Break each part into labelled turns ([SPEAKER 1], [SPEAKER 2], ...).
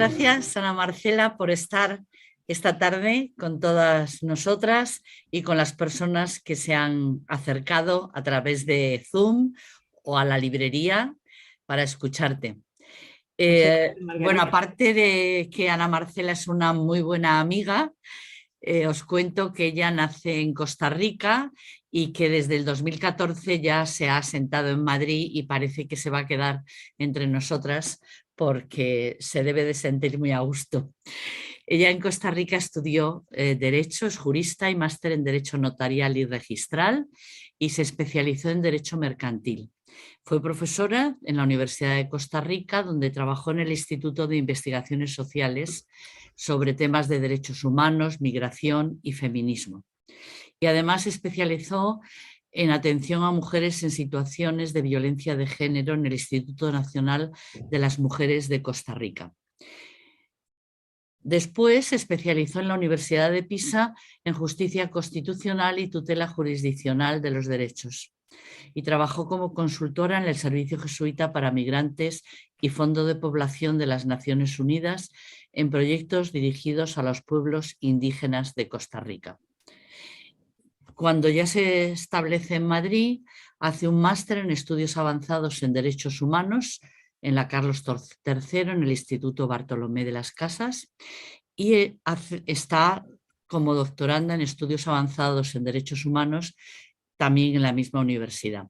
[SPEAKER 1] gracias, Ana Marcela, por estar esta tarde con todas nosotras y con las personas que se han acercado a través de Zoom o a la librería para escucharte. Bueno, aparte de que Ana Marcela es una muy buena amiga, os cuento que ella nace en Costa Rica y que desde el 2014 ya se ha asentado en Madrid y parece que se va a quedar entre nosotras porque se debe de sentir muy a gusto. Ella en Costa Rica estudió Derecho, es jurista y máster en Derecho Notarial y Registral y se especializó en Derecho Mercantil. Fue profesora en la Universidad de Costa Rica, donde trabajó en el Instituto de Investigaciones Sociales sobre temas de derechos humanos, migración y feminismo. Y además se especializó en atención a mujeres en situaciones de violencia de género en el Instituto Nacional de las Mujeres de Costa Rica. Después se especializó en la Universidad de Pisa en Justicia Constitucional y Tutela Jurisdiccional de los Derechos y trabajó como consultora en el Servicio Jesuita para Migrantes y Fondo de Población de las Naciones Unidas en proyectos dirigidos a los pueblos indígenas de Costa Rica. Cuando ya se establece en Madrid, hace un máster en estudios avanzados en derechos humanos en la Carlos III, en el Instituto Bartolomé de las Casas, y está como doctoranda en estudios avanzados en derechos humanos también en la misma universidad.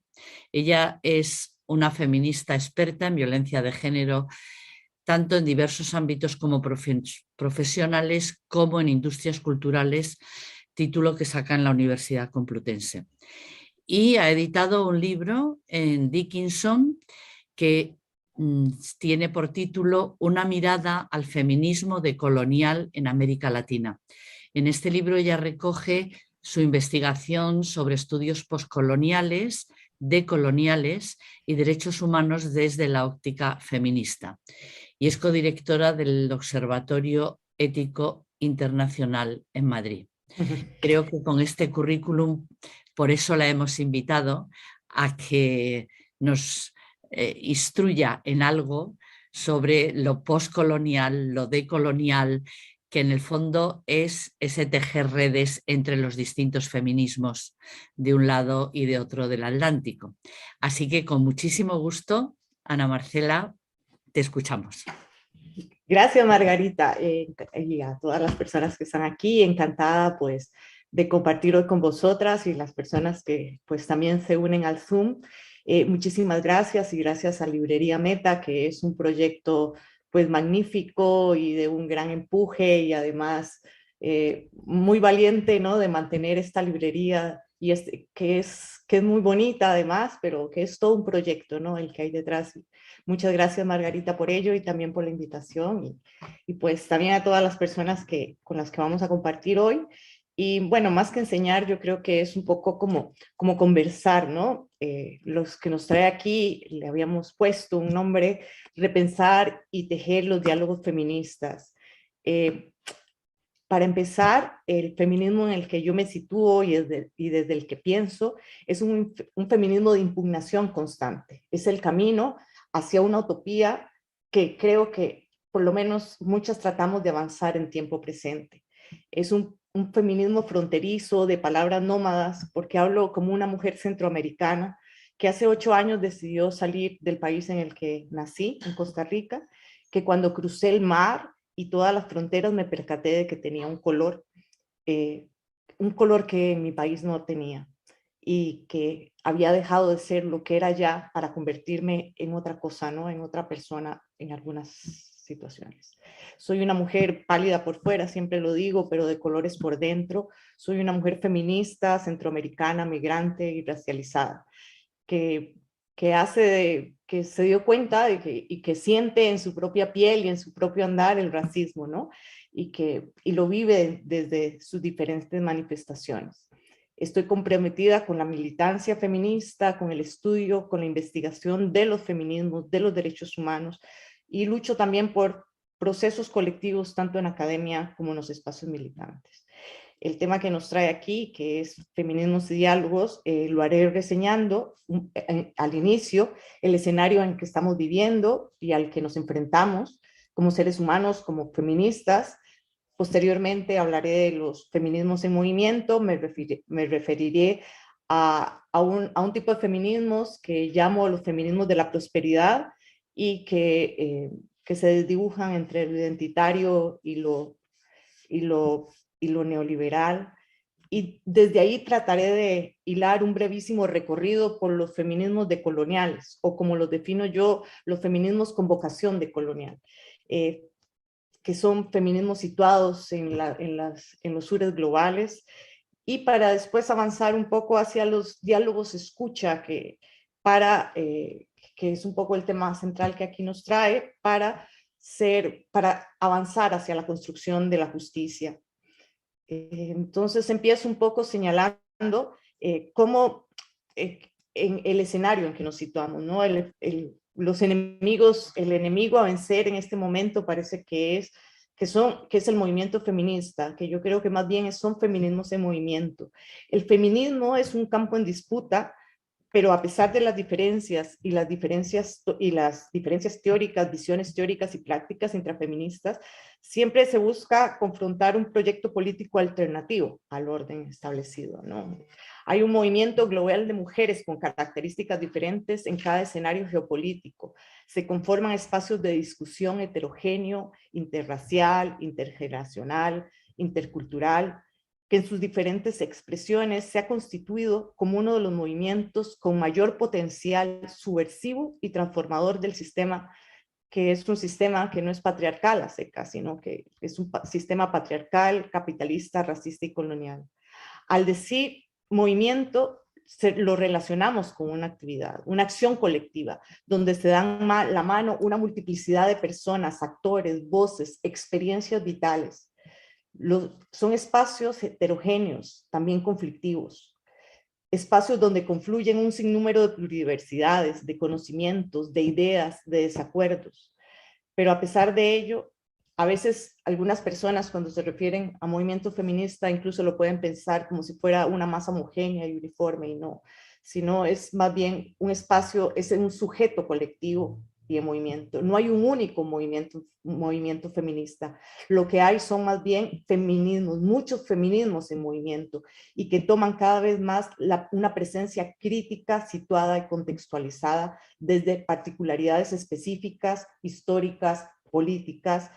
[SPEAKER 1] Ella es una feminista experta en violencia de género, tanto en diversos ámbitos como profesionales como en industrias culturales, título que saca en la Universidad Complutense. Y ha editado un libro en Dickinson que tiene por título Una mirada al feminismo decolonial en América Latina. En este libro ella recoge su investigación sobre estudios postcoloniales, decoloniales y derechos humanos desde la óptica feminista. Y es codirectora del Observatorio Ético Internacional en Madrid. Creo que con este currículum, por eso la hemos invitado a que nos instruya en algo sobre lo postcolonial, lo decolonial, que en el fondo es ese tejer redes entre los distintos feminismos de un lado y de otro del Atlántico. Así que con muchísimo gusto, Ana Marcela, te escuchamos.
[SPEAKER 2] Gracias, Margarita, y a todas las personas que están aquí. Encantada pues de compartir hoy con vosotras y las personas que pues también se unen al Zoom. Muchísimas gracias y gracias a Librería Meta, que es un proyecto pues magnífico y de un gran empuje y además muy valiente, ¿no?, de mantener esta librería y que es muy bonita además, pero que es todo un proyecto, ¿no?, el que hay detrás. Muchas gracias, Margarita, por ello y también por la invitación y pues también a todas las personas con las que vamos a compartir hoy. Y bueno, más que enseñar, yo creo que es un poco como conversar, ¿no? Los que nos trae aquí, le habíamos puesto un nombre, repensar y tejer los diálogos feministas. Para empezar, el feminismo en el que yo me sitúo y desde el que pienso es un feminismo de impugnación constante. Es el camino hacia una utopía que creo que por lo menos muchas tratamos de avanzar en tiempo presente. Es un feminismo fronterizo de palabras nómadas, porque hablo como una mujer centroamericana que hace 8 años decidió salir del país en el que nací, en Costa Rica, que cuando crucé el mar y todas las fronteras me percaté de que tenía un color que en mi país no tenía y que había dejado de ser lo que era ya para convertirme en otra cosa, ¿no?, en otra persona en algunas situaciones. Soy una mujer pálida por fuera, siempre lo digo, pero de colores por dentro. Soy una mujer feminista, centroamericana, migrante y racializada, que se dio cuenta y que siente en su propia piel y en su propio andar el racismo, ¿no? Y lo vive desde sus diferentes manifestaciones. Estoy comprometida con la militancia feminista, con el estudio, con la investigación de los feminismos, de los derechos humanos, y lucho también por procesos colectivos, tanto en academia como en los espacios militantes. El tema que nos trae aquí, que es feminismos y diálogos, lo haré reseñando al inicio el escenario en que estamos viviendo y al que nos enfrentamos como seres humanos, como feministas. Posteriormente hablaré de los feminismos en movimiento, me referiré a un tipo de feminismos que llamo los feminismos de la prosperidad y que se desdibujan entre lo identitario y lo neoliberal. Y desde ahí trataré de hilar un brevísimo recorrido por los feminismos decoloniales, o como los defino yo, los feminismos con vocación decolonial, que son feminismos situados en los sures globales, y para después avanzar un poco hacia los diálogos escucha, que es un poco el tema central que aquí nos trae, para avanzar hacia la construcción de la justicia. Entonces empiezo un poco señalando cómo en el escenario en que nos situamos, ¿no? Los enemigos, el enemigo a vencer en este momento parece que es el movimiento feminista, que yo creo que más bien son feminismos en movimiento. El feminismo es un campo en disputa, pero a pesar de las diferencias y las diferencias teóricas, visiones teóricas y prácticas intrafeministas, siempre se busca confrontar un proyecto político alternativo al orden establecido, ¿no? Hay un movimiento global de mujeres con características diferentes en cada escenario geopolítico. Se conforman espacios de discusión heterogéneo, interracial, intergeneracional, intercultural, que en sus diferentes expresiones se ha constituido como uno de los movimientos con mayor potencial subversivo y transformador del sistema, que es un sistema que no es patriarcal a secas, sino que es un sistema patriarcal, capitalista, racista y colonial. Al decir movimiento, lo relacionamos con una actividad, una acción colectiva, donde se dan la mano una multiplicidad de personas, actores, voces, experiencias vitales. Son espacios heterogéneos, también conflictivos, espacios donde confluyen un sinnúmero de pluridiversidades, de conocimientos, de ideas, de desacuerdos. Pero a pesar de ello, a veces algunas personas cuando se refieren a movimiento feminista incluso lo pueden pensar como si fuera una masa homogénea y uniforme, y no, sino es más bien un espacio, es un sujeto colectivo y en movimiento. No hay un único movimiento feminista. Lo que hay son más bien feminismos, muchos feminismos en movimiento, y que toman cada vez más una presencia crítica, situada y contextualizada desde particularidades específicas, históricas, políticas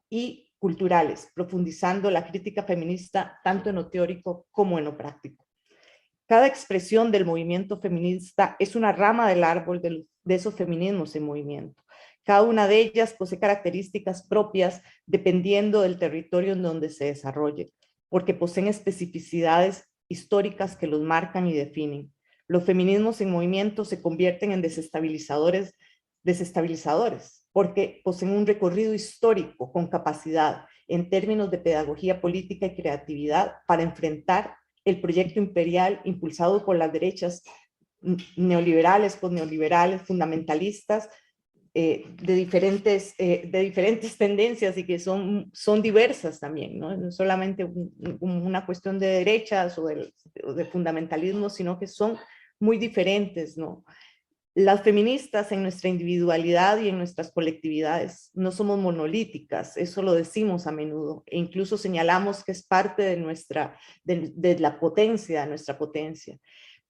[SPEAKER 2] y culturales, profundizando la crítica feminista tanto en lo teórico como en lo práctico. Cada expresión del movimiento feminista es una rama del árbol de esos feminismos en movimiento. Cada una de ellas posee características propias dependiendo del territorio en donde se desarrolle, porque poseen especificidades históricas que los marcan y definen. Los feminismos en movimiento se convierten en desestabilizadores, porque poseen un recorrido histórico con capacidad en términos de pedagogía política y creatividad para enfrentar el proyecto imperial impulsado por las derechas neoliberales, posneoliberales, fundamentalistas, de diferentes tendencias, y que son diversas también, ¿no? No solamente una cuestión de derechas o de fundamentalismo, sino que son muy diferentes, ¿no? Las feministas en nuestra individualidad y en nuestras colectividades no somos monolíticas, eso lo decimos a menudo, e incluso señalamos que es parte de la potencia, de nuestra potencia,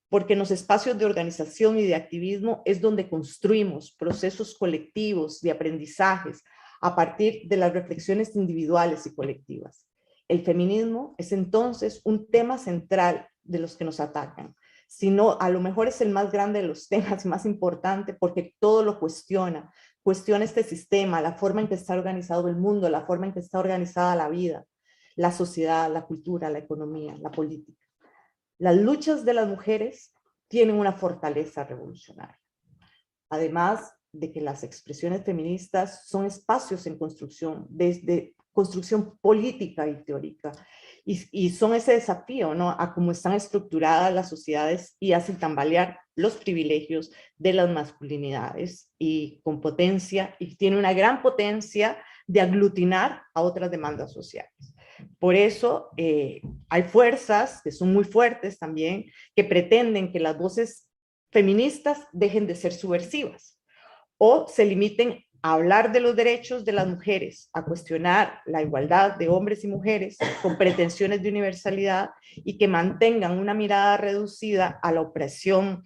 [SPEAKER 2] porque en los espacios de organización y de activismo es donde construimos procesos colectivos de aprendizajes a partir de las reflexiones individuales y colectivas. El feminismo es entonces un tema central de los que nos atacan, sino a lo mejor es el más grande de los temas, más importante, porque todo lo cuestiona este sistema, la forma en que está organizado el mundo, la forma en que está organizada la vida, la sociedad, la cultura, la economía, la política. Las luchas de las mujeres tienen una fortaleza revolucionaria. Además de que las expresiones feministas son espacios en construcción, desde construcción política y teórica, y son ese desafío, ¿no?, a cómo están estructuradas las sociedades y hacen tambalear los privilegios de las masculinidades, y con potencia, y tiene una gran potencia de aglutinar a otras demandas sociales. Por eso hay fuerzas que son muy fuertes también, que pretenden que las voces feministas dejen de ser subversivas o se limiten a hablar de los derechos de las mujeres, a cuestionar la igualdad de hombres y mujeres con pretensiones de universalidad y que mantengan una mirada reducida a la opresión,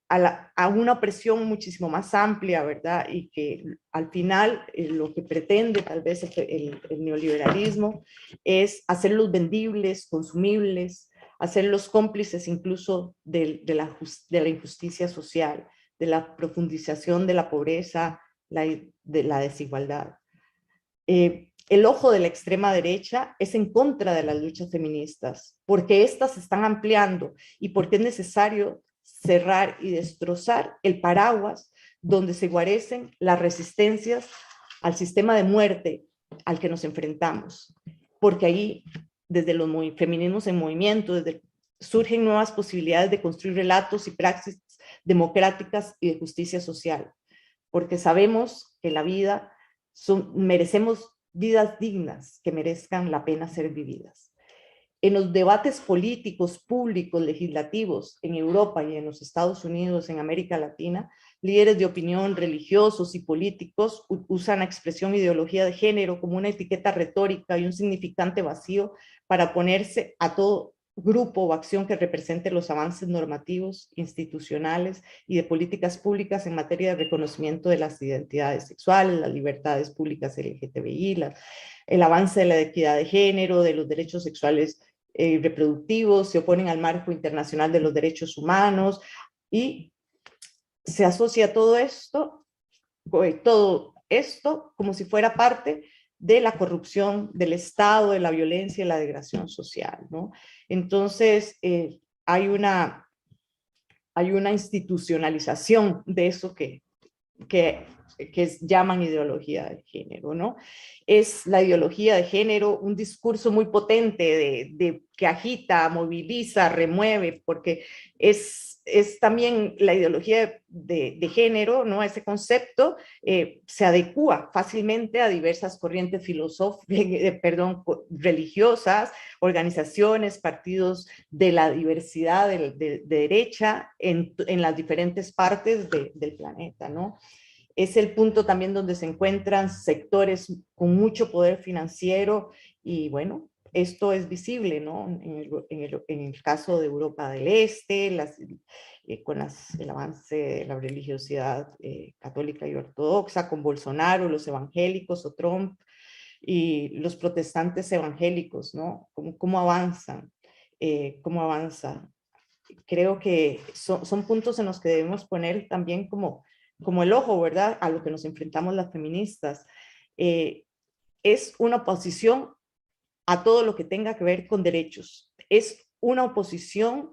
[SPEAKER 2] a una opresión muchísimo más amplia, ¿verdad? Y que al final lo que pretende tal vez el neoliberalismo es hacerlos vendibles, consumibles, hacerlos cómplices incluso de la injusticia social, de la profundización de la pobreza, de la desigualdad. El ojo de la extrema derecha es en contra de las luchas feministas, porque éstas se están ampliando y porque es necesario cerrar y destrozar el paraguas donde se guarecen las resistencias al sistema de muerte al que nos enfrentamos. Porque ahí, desde los feminismos en movimiento, surgen nuevas posibilidades de construir relatos y praxis democráticas y de justicia social. Porque sabemos que la vida, merecemos vidas dignas que merezcan la pena ser vividas. En los debates políticos, públicos, legislativos en Europa y en los Estados Unidos, en América Latina, líderes de opinión, religiosos y políticos usan la expresión ideología de género como una etiqueta retórica y un significante vacío para oponerse a todo grupo o acción que represente los avances normativos, institucionales y de políticas públicas en materia de reconocimiento de las identidades sexuales, las libertades públicas LGTBI, el avance de la equidad de género, de los derechos sexuales reproductivos, se oponen al marco internacional de los derechos humanos y se asocia todo esto como si fuera parte de la corrupción del Estado, de la violencia y la degradación social, ¿no? Entonces, hay una institucionalización de eso que llaman ideología de género, ¿no? Es la ideología de género un discurso muy potente que agita, moviliza, remueve, porque es también la ideología de género, ¿no? Ese concepto se adecua fácilmente a diversas corrientes religiosas, organizaciones, partidos de la diversidad de derecha en las diferentes partes del planeta, ¿no? Es el punto también donde se encuentran sectores con mucho poder financiero y bueno, esto es visible, ¿no? En el caso de Europa del Este, con el avance de la religiosidad católica y ortodoxa, con Bolsonaro, los evangélicos o Trump y los protestantes evangélicos, ¿no? ¿Cómo avanzan? ¿Cómo avanza? Creo que son puntos en los que debemos poner también como el ojo, ¿verdad? A lo que nos enfrentamos las feministas. Es una oposición a todo lo que tenga que ver con derechos. Es una oposición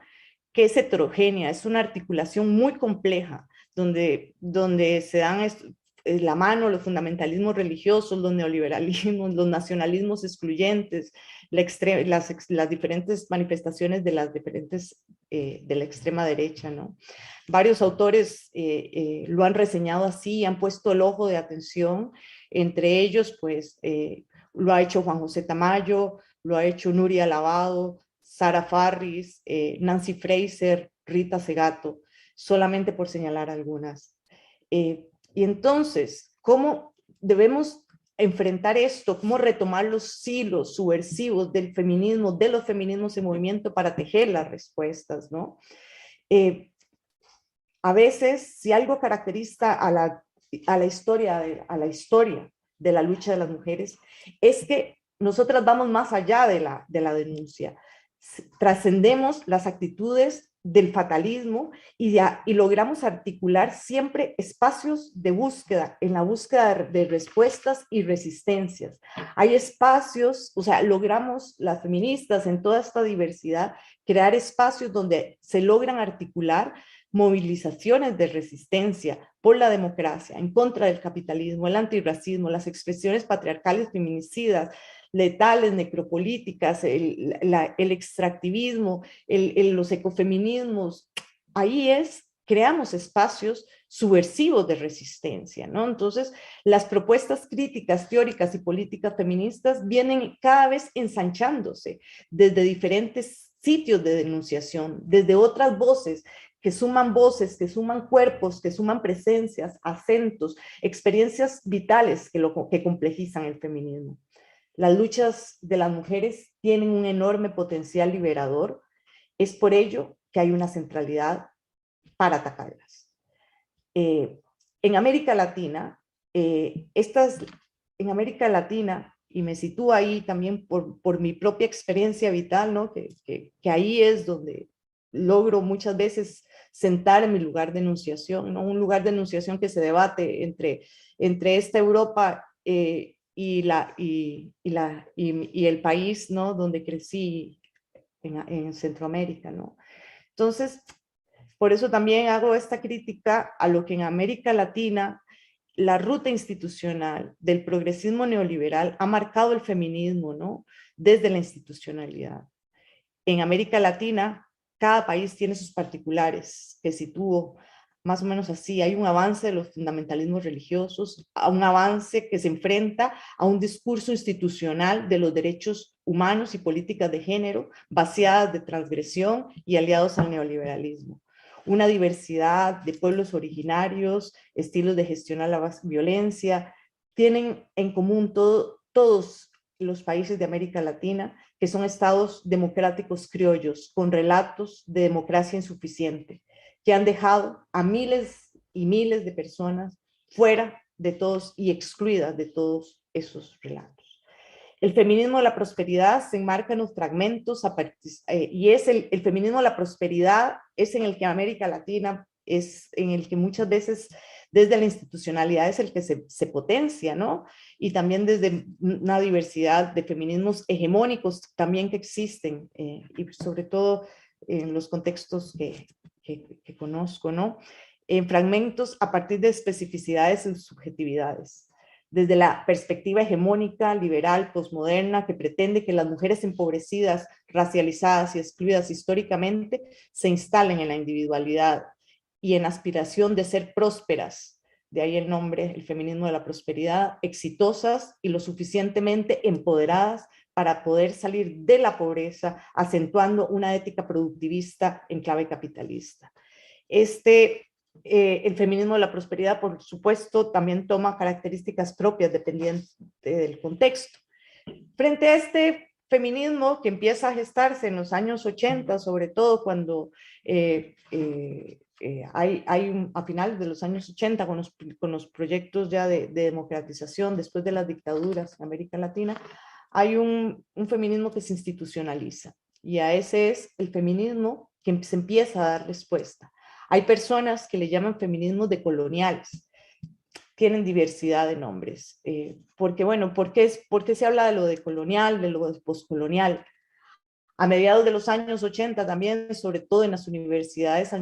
[SPEAKER 2] que es heterogénea, es una articulación muy compleja, donde se dan la mano los fundamentalismos religiosos, los neoliberalismos, los nacionalismos excluyentes, las diferentes manifestaciones de la extrema derecha, ¿no? Varios autores lo han reseñado así, han puesto el ojo de atención, entre ellos, pues, lo ha hecho Juan José Tamayo, lo ha hecho Nuria Lavado, Sara Farris, Nancy Fraser, Rita Segato, solamente por señalar algunas. Y entonces, ¿cómo debemos enfrentar esto? ¿Cómo retomar los hilos subversivos del feminismo, de los feminismos en movimiento para tejer las respuestas, ¿no? A veces, si algo caracteriza a la historia de la lucha de las mujeres, es que nosotras vamos más allá de la denuncia. Trascendemos las actitudes del fatalismo y logramos articular siempre espacios de búsqueda, en la búsqueda de respuestas y resistencias. Hay espacios, o sea, logramos las feministas en toda esta diversidad crear espacios donde se logran articular movilizaciones de resistencia por la democracia, en contra del capitalismo, el antirracismo, las expresiones patriarcales feminicidas, letales, necropolíticas, el extractivismo, los ecofeminismos. Ahí creamos espacios subversivos de resistencia, ¿no? Entonces, las propuestas críticas, teóricas y políticas feministas vienen cada vez ensanchándose desde diferentes sitios de denunciación, desde otras voces, que suman cuerpos, que suman presencias, acentos, experiencias vitales que complejizan el feminismo. Las luchas de las mujeres tienen un enorme potencial liberador. Es por ello que hay una centralidad para atacarlas. En América Latina, y me sitúo ahí también por mi propia experiencia vital, ¿no? que ahí es donde logro muchas veces sentar en mi lugar de enunciación, ¿no? Un lugar de enunciación que se debate entre esta Europa y el país, ¿no? Donde crecí en Centroamérica, ¿no? Entonces, por eso también hago esta crítica a lo que en América Latina la ruta institucional del progresismo neoliberal ha marcado el feminismo, ¿no? Desde la institucionalidad. En América Latina, cada país tiene sus particulares, que sitúo más o menos así. Hay un avance de los fundamentalismos religiosos, a un avance que se enfrenta a un discurso institucional de los derechos humanos y políticas de género, vaciadas de transgresión y aliados al neoliberalismo. Una diversidad de pueblos originarios, estilos de gestión a la violencia, tienen en común todos los países de América Latina, que son estados democráticos criollos, con relatos de democracia insuficiente, que han dejado a miles y miles de personas fuera de todos y excluidas de todos esos relatos. El feminismo de la prosperidad se enmarca en los fragmentos y es el feminismo de la prosperidad es en el que América Latina es en el que muchas veces desde la institucionalidad es el que se potencia, ¿no? Y también desde una diversidad de feminismos hegemónicos también que existen, y sobre todo en los contextos que conozco, ¿no? En fragmentos a partir de especificidades y subjetividades. Desde la perspectiva hegemónica, liberal, posmoderna, que pretende que las mujeres empobrecidas, racializadas y excluidas históricamente se instalen en la individualidad y en aspiración de ser prósperas, de ahí el nombre, el feminismo de la prosperidad, exitosas y lo suficientemente empoderadas para poder salir de la pobreza, acentuando una ética productivista en clave capitalista. El feminismo de la prosperidad, por supuesto, también toma características propias dependiendo del contexto. Frente a este feminismo que empieza a gestarse en los años 80, sobre todo cuando a finales de los años 80, con los proyectos ya de democratización después de las dictaduras en América Latina, hay un feminismo que se institucionaliza, y a ese es el feminismo que se empieza a dar respuesta. Hay personas que le llaman feminismos decoloniales, tienen diversidad de nombres, porque bueno, ¿por qué se habla de lo decolonial, de lo postcolonial? A mediados de los años 80 también, sobre todo en las universidades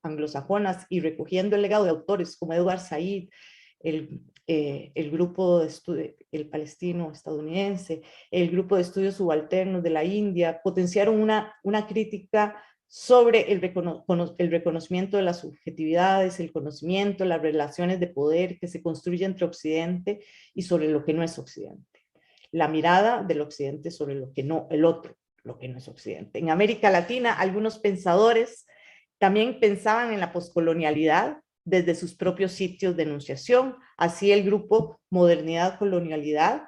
[SPEAKER 2] anglosajonas y recogiendo el legado de autores como Edward Said, el grupo de estudio, el palestino estadounidense, el grupo de estudios subalternos de la India, potenciaron una crítica sobre el reconocimiento de las subjetividades, el conocimiento, las relaciones de poder que se construyen entre Occidente y sobre lo que no es Occidente. La mirada del Occidente sobre lo que no, el otro, lo que no es Occidente. En América Latina, algunos pensadores también pensaban en la poscolonialidad desde sus propios sitios de enunciación. Así el grupo Modernidad Colonialidad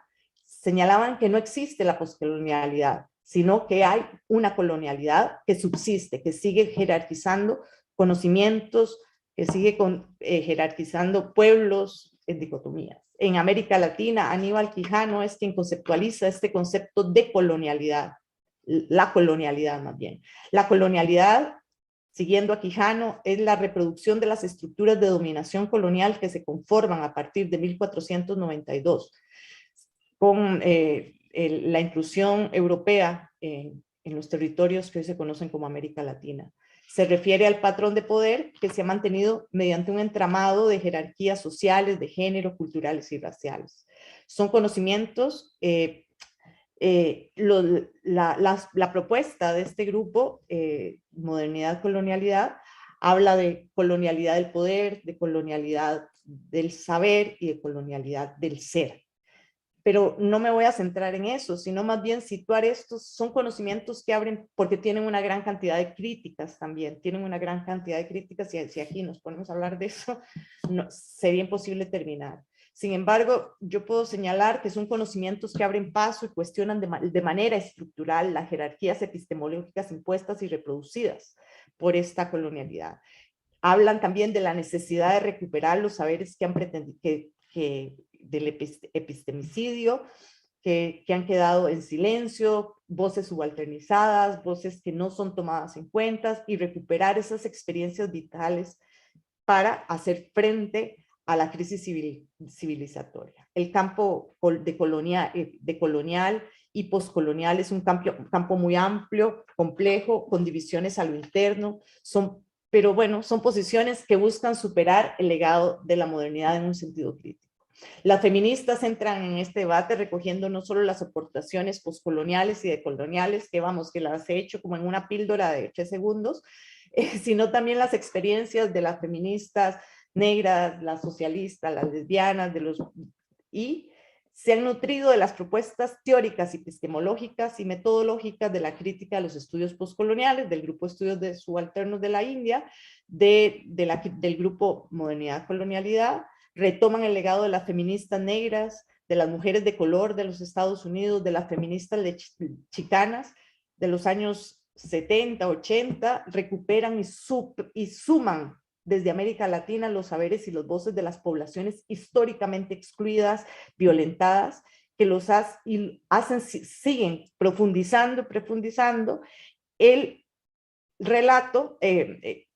[SPEAKER 2] señalaban que no existe la poscolonialidad, sino que hay una colonialidad que subsiste, que sigue jerarquizando conocimientos, que sigue jerarquizando pueblos en dicotomías. En América Latina, Aníbal Quijano es quien conceptualiza este concepto de colonialidad, la colonialidad más bien. La colonialidad, siguiendo a Quijano, es la reproducción de las estructuras de dominación colonial que se conforman a partir de 1492, con la inclusión europea en los territorios que hoy se conocen como América Latina. Se refiere al patrón de poder que se ha mantenido mediante un entramado de jerarquías sociales, de género, culturales y raciales. Son conocimientos, la propuesta de este grupo, Modernidad Colonialidad, habla de colonialidad del poder, de colonialidad del saber y de colonialidad del ser. pero no me voy a centrar en eso, sino más bien situar estos, son conocimientos que abren, porque tienen una gran cantidad de críticas también, tienen una gran cantidad de críticas, y si aquí nos ponemos a hablar de eso, no, sería imposible terminar. Sin embargo, yo puedo señalar que son conocimientos que abren paso y cuestionan de manera estructural las jerarquías epistemológicas impuestas y reproducidas por esta colonialidad. Hablan también de la necesidad de recuperar los saberes que han pretendido, del epistemicidio, que han quedado en silencio, voces subalternizadas, voces que no son tomadas en cuenta, y recuperar esas experiencias vitales para hacer frente a la crisis civilizatoria. El campo de colonial y poscolonial es un campo muy amplio, complejo, con divisiones a lo interno, pero bueno, son posiciones que buscan superar el legado de la modernidad en un sentido crítico. Las feministas entran en este debate recogiendo no solo las aportaciones poscoloniales y decoloniales, que las he hecho como en una píldora de 3 segundos, sino también las experiencias de las feministas negras, las socialistas, las lesbianas, y se han nutrido de las propuestas teóricas, epistemológicas y metodológicas de la crítica de los estudios postcoloniales, del grupo Estudios de Subalternos de la India, del grupo Modernidad-Colonialidad. Retoman el legado de las feministas negras, de las mujeres de color de los Estados Unidos, de las feministas chicanas de los años 70, 80, recuperan y suman desde América Latina los saberes y las voces de las poblaciones históricamente excluidas, violentadas, que siguen profundizando el relato,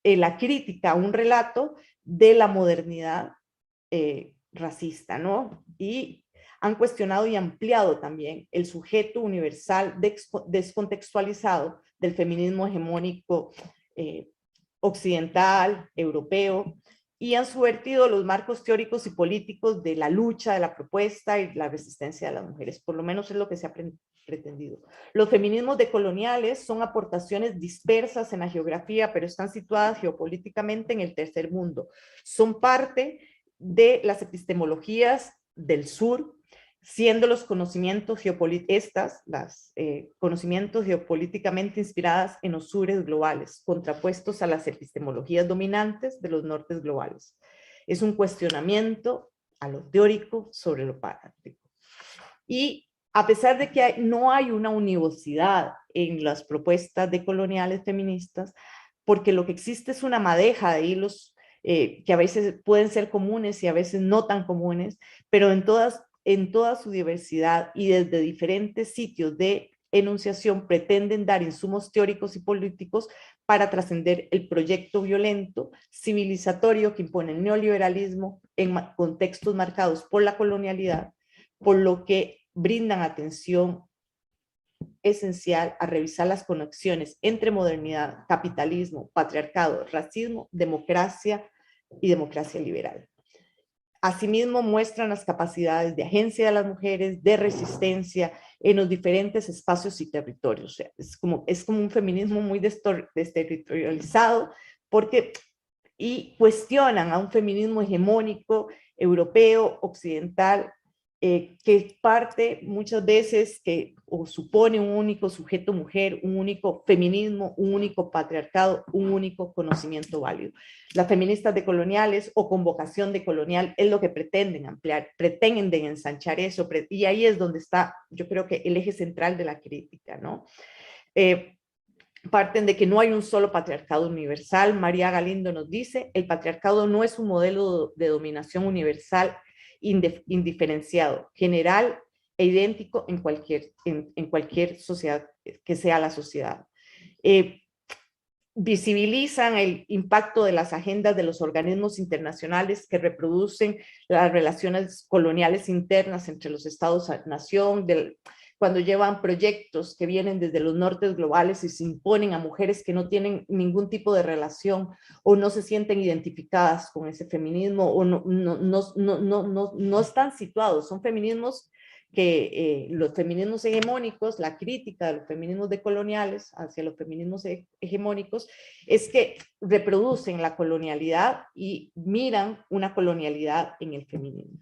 [SPEAKER 2] la crítica a un relato de la modernidad racista, ¿no? Y han cuestionado y ampliado también el sujeto universal descontextualizado del feminismo hegemónico occidental, europeo, y han subvertido los marcos teóricos y políticos de la lucha, de la propuesta y la resistencia de las mujeres. Por lo menos es lo que se ha pretendido. Los feminismos decoloniales son aportaciones dispersas en la geografía, pero están situadas geopolíticamente en el tercer mundo. Son parte de las epistemologías del sur, siendo los conocimientos conocimientos geopolíticamente inspiradas en los sures globales, contrapuestos a las epistemologías dominantes de los nortes globales. Es un cuestionamiento a lo teórico sobre lo práctico. Y a pesar de que no hay una univocidad en las propuestas decoloniales feministas, porque lo que existe es una madeja de hilos que a veces pueden ser comunes y a veces no tan comunes, pero en toda su diversidad y desde diferentes sitios de enunciación pretenden dar insumos teóricos y políticos para trascender el proyecto violento, civilizatorio que impone el neoliberalismo en contextos marcados por la colonialidad, por lo que brindan atención esencial a revisar las conexiones entre modernidad, capitalismo, patriarcado, racismo, democracia y democracia liberal. Asimismo, muestran las capacidades de agencia de las mujeres, de resistencia en los diferentes espacios y territorios. O sea, es como un feminismo muy desterritorializado, y cuestionan a un feminismo hegemónico, europeo, occidental, que parte muchas veces o supone un único sujeto mujer, un único feminismo, un único patriarcado, un único conocimiento válido. Las feministas decoloniales o con vocación decolonial es lo que pretenden ampliar, pretenden ensanchar eso, y ahí es donde está, yo creo que el eje central de la crítica, ¿no? Parten de que no hay un solo patriarcado universal. María Galindo nos dice, el patriarcado no es un modelo de dominación universal indiferenciado, general e idéntico en cualquier sociedad que sea la sociedad. Visibilizan el impacto de las agendas de los organismos internacionales que reproducen las relaciones coloniales internas entre los estados-nación, cuando llevan proyectos que vienen desde los nortes globales y se imponen a mujeres que no tienen ningún tipo de relación o no se sienten identificadas con ese feminismo o no están situados. Son feminismos que los feminismos hegemónicos, la crítica de los feminismos decoloniales hacia los feminismos hegemónicos es que reproducen la colonialidad y miran una colonialidad en el feminismo.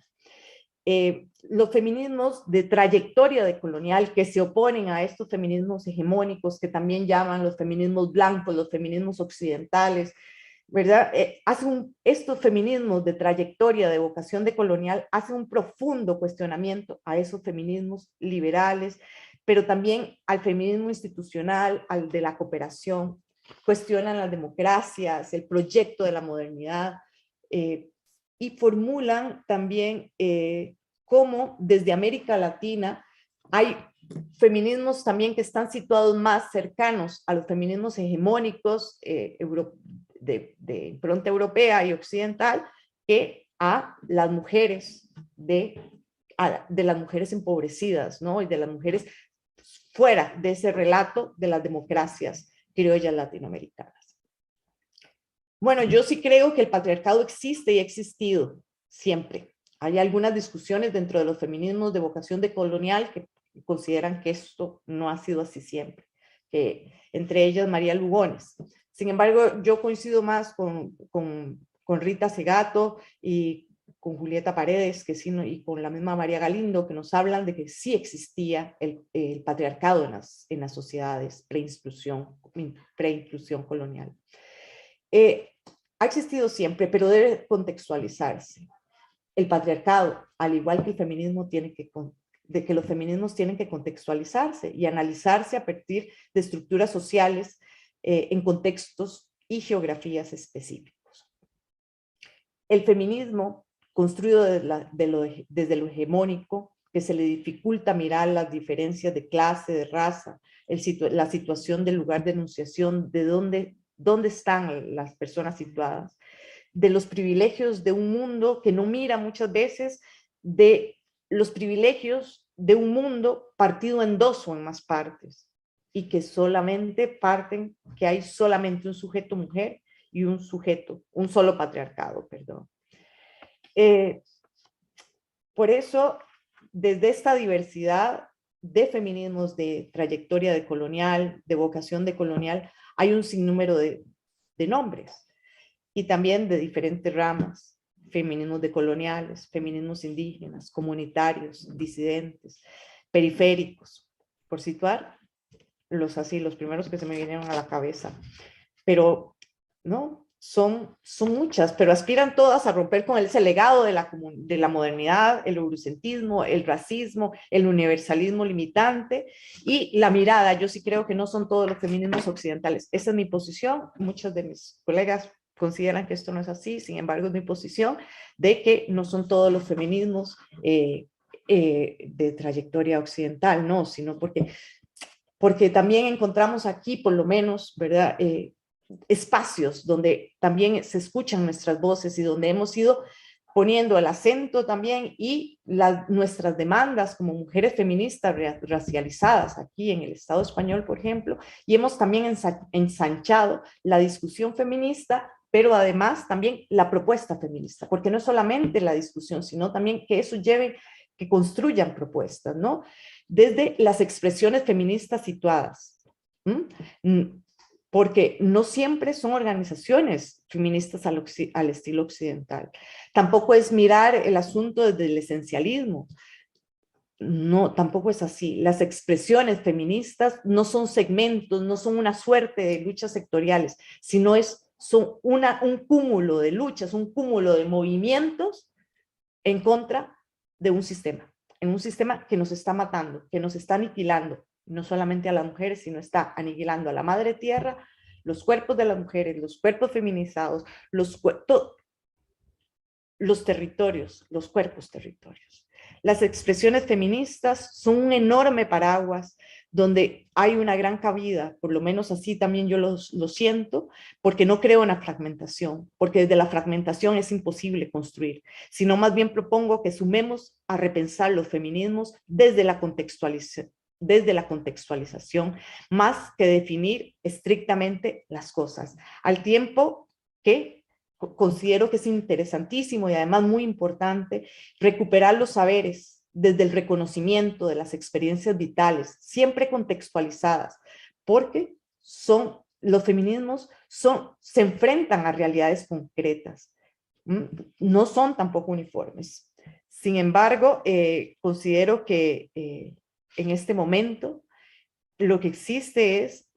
[SPEAKER 2] los feminismos de trayectoria decolonial que se oponen a estos feminismos hegemónicos que también llaman los feminismos blancos, los feminismos occidentales, ¿verdad? Estos feminismos de trayectoria de vocación decolonial hacen un profundo cuestionamiento a esos feminismos liberales, pero también al feminismo institucional, al de la cooperación, cuestionan las democracias, el proyecto de la modernidad, y formulan también cómo desde América Latina hay feminismos también que están situados más cercanos a los feminismos hegemónicos de impronta europea y occidental que a las mujeres de las mujeres empobrecidas, ¿no? Y de las mujeres fuera de ese relato de las democracias criollas latinoamericanas. Bueno, yo sí creo que el patriarcado existe y ha existido siempre. Hay algunas discusiones dentro de los feminismos de vocación decolonial que consideran que esto no ha sido así siempre, entre ellas María Lugones. Sin embargo, yo coincido más con Rita Segato y con Julieta Paredes, y con la misma María Galindo, que nos hablan de que sí existía el patriarcado en las sociedades pre-inclusión colonial. Ha existido siempre, pero debe contextualizarse. El patriarcado, al igual que el feminismo, los feminismos tienen que contextualizarse y analizarse a partir de estructuras sociales en contextos y geografías específicos. El feminismo, construido desde lo hegemónico, que se le dificulta mirar las diferencias de clase, de raza, la situación del lugar de enunciación, de dónde están las personas situadas, de los privilegios de un mundo que no mira muchas veces, de los privilegios de un mundo partido en dos o en más partes, y que solamente parten, que hay solamente un sujeto mujer y un solo patriarcado, perdón. Por eso, desde esta diversidad de feminismos de trayectoria decolonial, de vocación decolonial, hay un sinnúmero de nombres y también de diferentes ramas: feminismos decoloniales, feminismos indígenas, comunitarios, disidentes, periféricos, por situar los primeros que se me vinieron a la cabeza. Pero, ¿no? Son muchas, pero aspiran todas a romper con ese legado de la modernidad, el eurocentrismo, el racismo, el universalismo limitante y la mirada. Yo sí creo que no son todos los feminismos occidentales. Esa es mi posición. Muchos de mis colegas consideran que esto no es así. Sin embargo, es mi posición de que no son todos los feminismos de trayectoria occidental, no, sino porque también encontramos aquí, por lo menos, ¿verdad?, espacios donde también se escuchan nuestras voces y donde hemos ido poniendo el acento también y nuestras demandas como mujeres feministas racializadas aquí en el Estado español, por ejemplo, y hemos también ensanchado la discusión feminista, pero además también la propuesta feminista, porque no es solamente la discusión, sino también que eso lleve, que construyan propuestas, ¿no? Desde las expresiones feministas situadas. Porque no siempre son organizaciones feministas al estilo occidental. Tampoco es mirar el asunto desde el esencialismo. No, tampoco es así. Las expresiones feministas no son segmentos, no son una suerte de luchas sectoriales, sino son un cúmulo de luchas, un cúmulo de movimientos en contra de un sistema, en un sistema que nos está matando, que nos está aniquilando, no solamente a las mujeres, sino está aniquilando a la madre tierra, los cuerpos de las mujeres, los cuerpos feminizados, los territorios, los cuerpos territorios. Las expresiones feministas son un enorme paraguas donde hay una gran cabida, por lo menos así también yo lo siento, porque no creo en la fragmentación, porque desde la fragmentación es imposible construir, sino más bien propongo que sumemos a repensar los feminismos desde la contextualización, más que definir estrictamente las cosas, al tiempo que considero que es interesantísimo y además muy importante recuperar los saberes desde el reconocimiento de las experiencias vitales, siempre contextualizadas, porque los feminismos se enfrentan a realidades concretas, no son tampoco uniformes. Sin embargo, considero que en este momento lo que existe es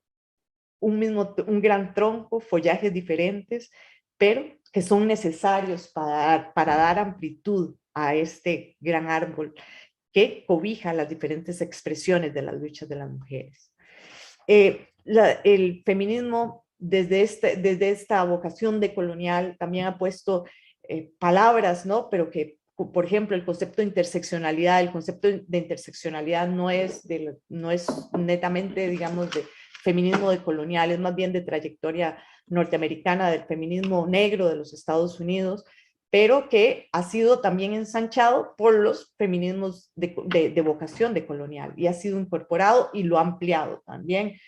[SPEAKER 2] un gran tronco, follajes diferentes, pero que son necesarios para dar amplitud a este gran árbol que cobija las diferentes expresiones de las luchas de las mujeres. El feminismo, desde esta vocación decolonial, también ha puesto palabras, ¿no? Pero que, por ejemplo, el concepto de interseccionalidad, el concepto de interseccionalidad no es netamente, digamos, de feminismo decolonial, es más bien de trayectoria norteamericana, del feminismo negro de los Estados Unidos, pero que ha sido también ensanchado por los feminismos de vocación decolonial y ha sido incorporado y lo ha ampliado también.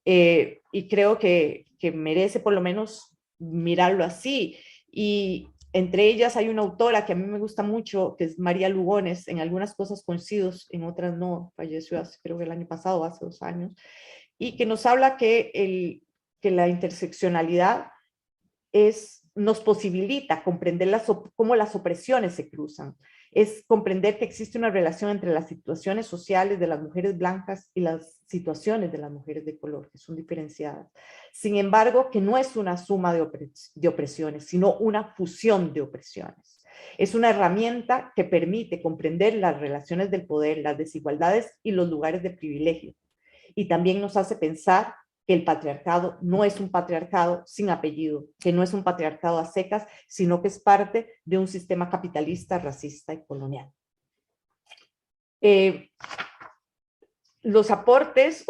[SPEAKER 2] Y creo que merece por lo menos mirarlo así. Y entre ellas hay una autora que a mí me gusta mucho, que es María Lugones. En algunas cosas coincido, en otras no, falleció hace, creo que el año pasado, hace 2 años, y que nos habla que la interseccionalidad nos posibilita comprender cómo las opresiones se cruzan. Es comprender que existe una relación entre las situaciones sociales de las mujeres blancas y las situaciones de las mujeres de color, que son diferenciadas. Sin embargo, que no es una suma de opresiones, sino una fusión de opresiones. Es una herramienta que permite comprender las relaciones del poder, las desigualdades y los lugares de privilegio. Y también nos hace pensar que el patriarcado no es un patriarcado sin apellido, que no es un patriarcado a secas, sino que es parte de un sistema capitalista, racista y colonial. Los aportes,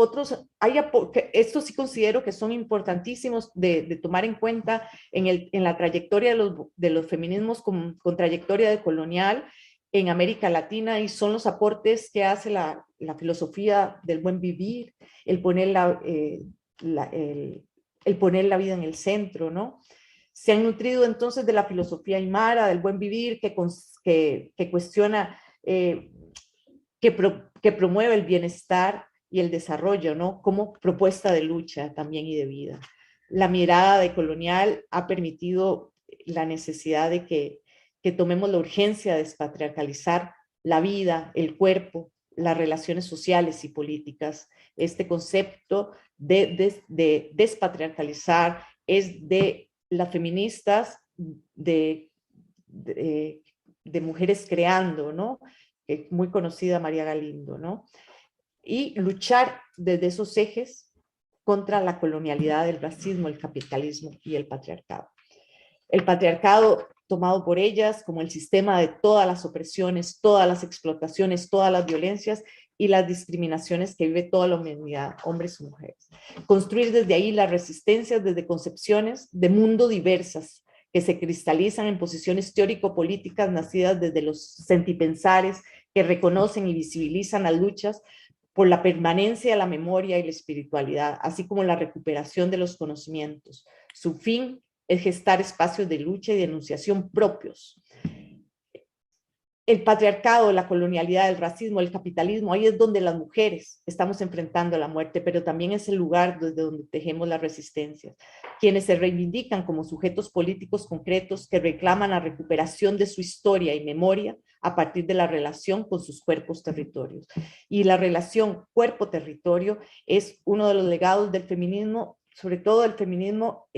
[SPEAKER 2] estos sí considero que son importantísimos de tomar en cuenta en la trayectoria de los feminismos con trayectoria decolonial en América Latina, y son los aportes que hace la filosofía del buen vivir, el poner la vida en el centro, ¿no? Se han nutrido entonces de la filosofía aymara, del buen vivir, que cuestiona, que promueve el bienestar y el desarrollo, ¿no? Como propuesta de lucha también y de vida. La mirada decolonial ha permitido la necesidad de que tomemos la urgencia de despatriarcalizar la vida, el cuerpo, las relaciones sociales y políticas. Este concepto de despatriarcalizar es de las feministas, de mujeres creando, ¿no? Muy conocida María Galindo, ¿no? Y luchar desde esos ejes contra la colonialidad, el racismo, el capitalismo y el patriarcado. El patriarcado tomado por ellas como el sistema de todas las opresiones, todas las explotaciones, todas las violencias y las discriminaciones que vive toda la humanidad, hombres y mujeres. Construir desde ahí las resistencias desde concepciones de mundo diversas que se cristalizan en posiciones teórico-políticas nacidas desde los sentipensares que reconocen y visibilizan las luchas por la permanencia de la memoria y la espiritualidad, así como la recuperación de los conocimientos. Su fin es gestar espacios de lucha y de enunciación propios. El patriarcado, la colonialidad, el racismo, el capitalismo, ahí es donde las mujeres estamos enfrentando la muerte, pero también es el lugar desde donde tejemos las resistencias. Quienes se reivindican como sujetos políticos concretos que reclaman la recuperación de su historia y memoria a partir de la relación con sus cuerpos territorios. Y la relación cuerpo-territorio es uno de los legados del feminismo, sobre todo del feminismo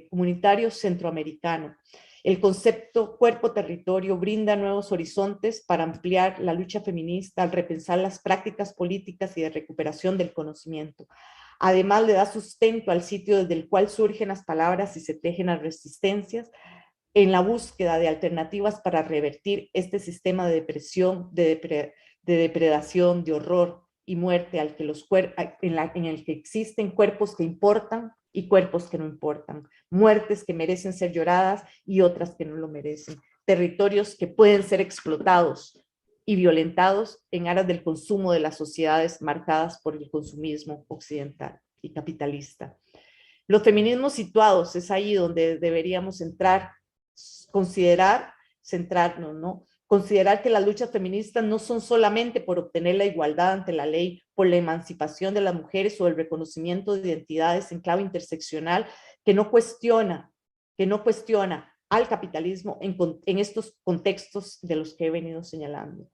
[SPEAKER 2] comunitario centroamericano. El concepto cuerpo-territorio brinda nuevos horizontes para ampliar la lucha feminista al repensar las prácticas políticas y de recuperación del conocimiento. Además, le da sustento al sitio desde el cual surgen las palabras y se tejen las resistencias en la búsqueda de alternativas para revertir este sistema de depresión, de depredación, de horror y muerte al que en el que existen cuerpos que importan y cuerpos que no importan, muertes que merecen ser lloradas y otras que no lo merecen, territorios que pueden ser explotados y violentados en aras del consumo de las sociedades marcadas por el consumismo occidental y capitalista. Los feminismos situados es ahí donde deberíamos entrar, centrarnos, ¿no? Considerar que las luchas feministas no son solamente por obtener la igualdad ante la ley, por la emancipación de las mujeres o el reconocimiento de identidades en clave interseccional, que no cuestiona al capitalismo en estos contextos de los que he venido señalando.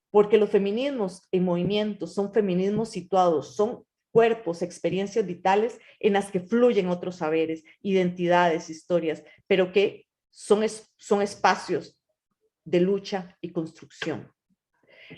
[SPEAKER 2] Porque los feminismos en movimiento son feminismos situados, son cuerpos, experiencias vitales en las que fluyen otros saberes, identidades, historias, pero que son espacios de lucha y construcción.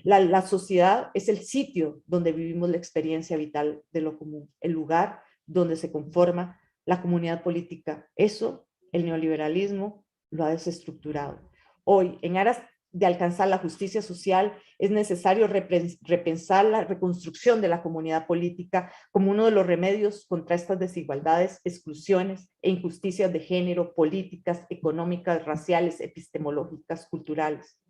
[SPEAKER 2] La sociedad es el sitio donde vivimos la experiencia vital de lo común, el lugar donde se conforma la comunidad política. Eso, el neoliberalismo lo ha desestructurado. Hoy, en aras de alcanzar la justicia social, es necesario repensar la reconstrucción de la comunidad política como uno de los remedios contra estas desigualdades, exclusiones e injusticias de género, políticas, económicas, raciales, epistemológicas, culturales,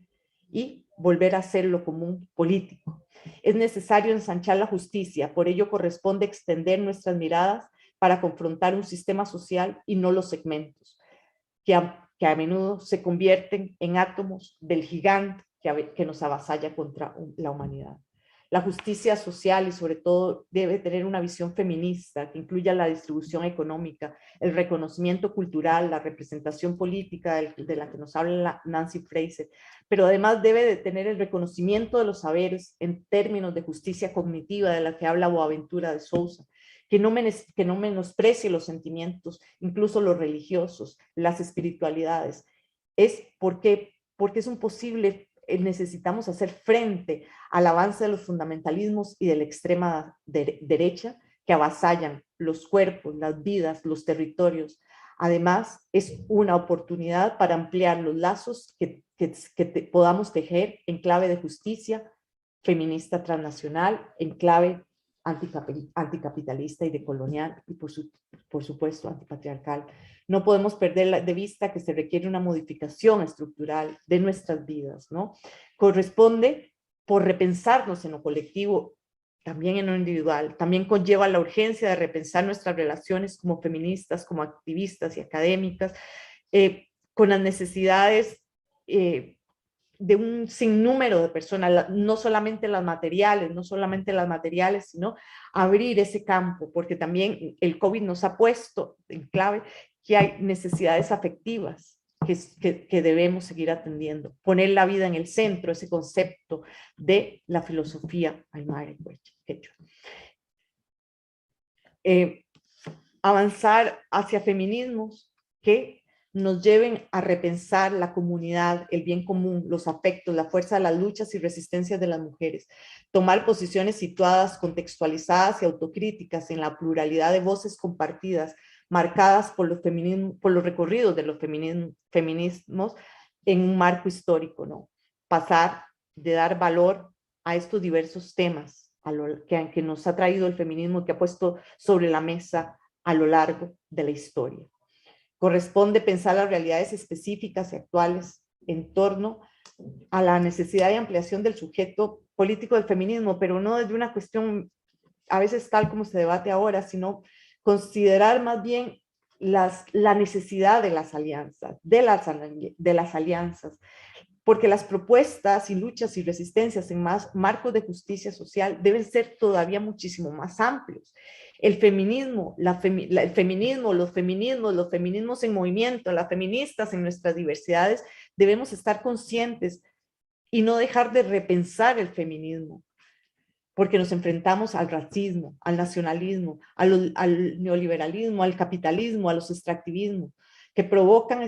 [SPEAKER 2] y volver a hacer lo común político. Es necesario ensanchar la justicia, por ello corresponde extender nuestras miradas para confrontar un sistema social y no los segmentos, que a menudo se convierten en átomos del gigante que nos avasalla contra la humanidad. La justicia social y sobre todo debe tener una visión feminista que incluya la distribución económica, el reconocimiento cultural, la representación política de la que nos habla Nancy Fraser, pero además debe de tener el reconocimiento de los saberes en términos de justicia cognitiva de la que habla Boaventura de Sousa, que no menosprecie los sentimientos, incluso los religiosos, las espiritualidades. Es porque es imposible, necesitamos hacer frente al avance de los fundamentalismos y de la extrema derecha que avasallan los cuerpos, las vidas, los territorios. Además, es una oportunidad para ampliar los lazos que podamos tejer en clave de justicia feminista transnacional, en clave anticapitalista y decolonial y por supuesto antipatriarcal. No podemos perder de vista que se requiere una modificación estructural de nuestras vidas, ¿no? Corresponde por repensarnos en lo colectivo, también en lo individual, también conlleva la urgencia de repensar nuestras relaciones como feministas, como activistas y académicas, con las necesidades de un sinnúmero de personas, no solamente las materiales, sino abrir ese campo, porque también el COVID nos ha puesto en clave que hay necesidades afectivas que debemos seguir atendiendo. Poner la vida en el centro, ese concepto de la filosofía aymara quechua. Avanzar hacia feminismos que nos lleven a repensar la comunidad, el bien común, los afectos, la fuerza de las luchas y resistencias de las mujeres. Tomar posiciones situadas, contextualizadas y autocríticas en la pluralidad de voces compartidas, marcadas por los recorridos de los feminismos en un marco histórico, ¿no? Pasar de dar valor a estos diversos temas que nos ha traído el feminismo, que ha puesto sobre la mesa a lo largo de la historia. Corresponde pensar las realidades específicas y actuales en torno a la necesidad de ampliación del sujeto político del feminismo, pero no desde una cuestión a veces tal como se debate ahora, sino considerar más bien la necesidad de las alianzas, porque las propuestas y luchas y resistencias en marcos de justicia social deben ser todavía muchísimo más amplios. El feminismo, los feminismos en movimiento, las feministas en nuestras diversidades, debemos estar conscientes y no dejar de repensar el feminismo, porque nos enfrentamos al racismo, al nacionalismo, al neoliberalismo, al capitalismo, a los extractivismos, que provocan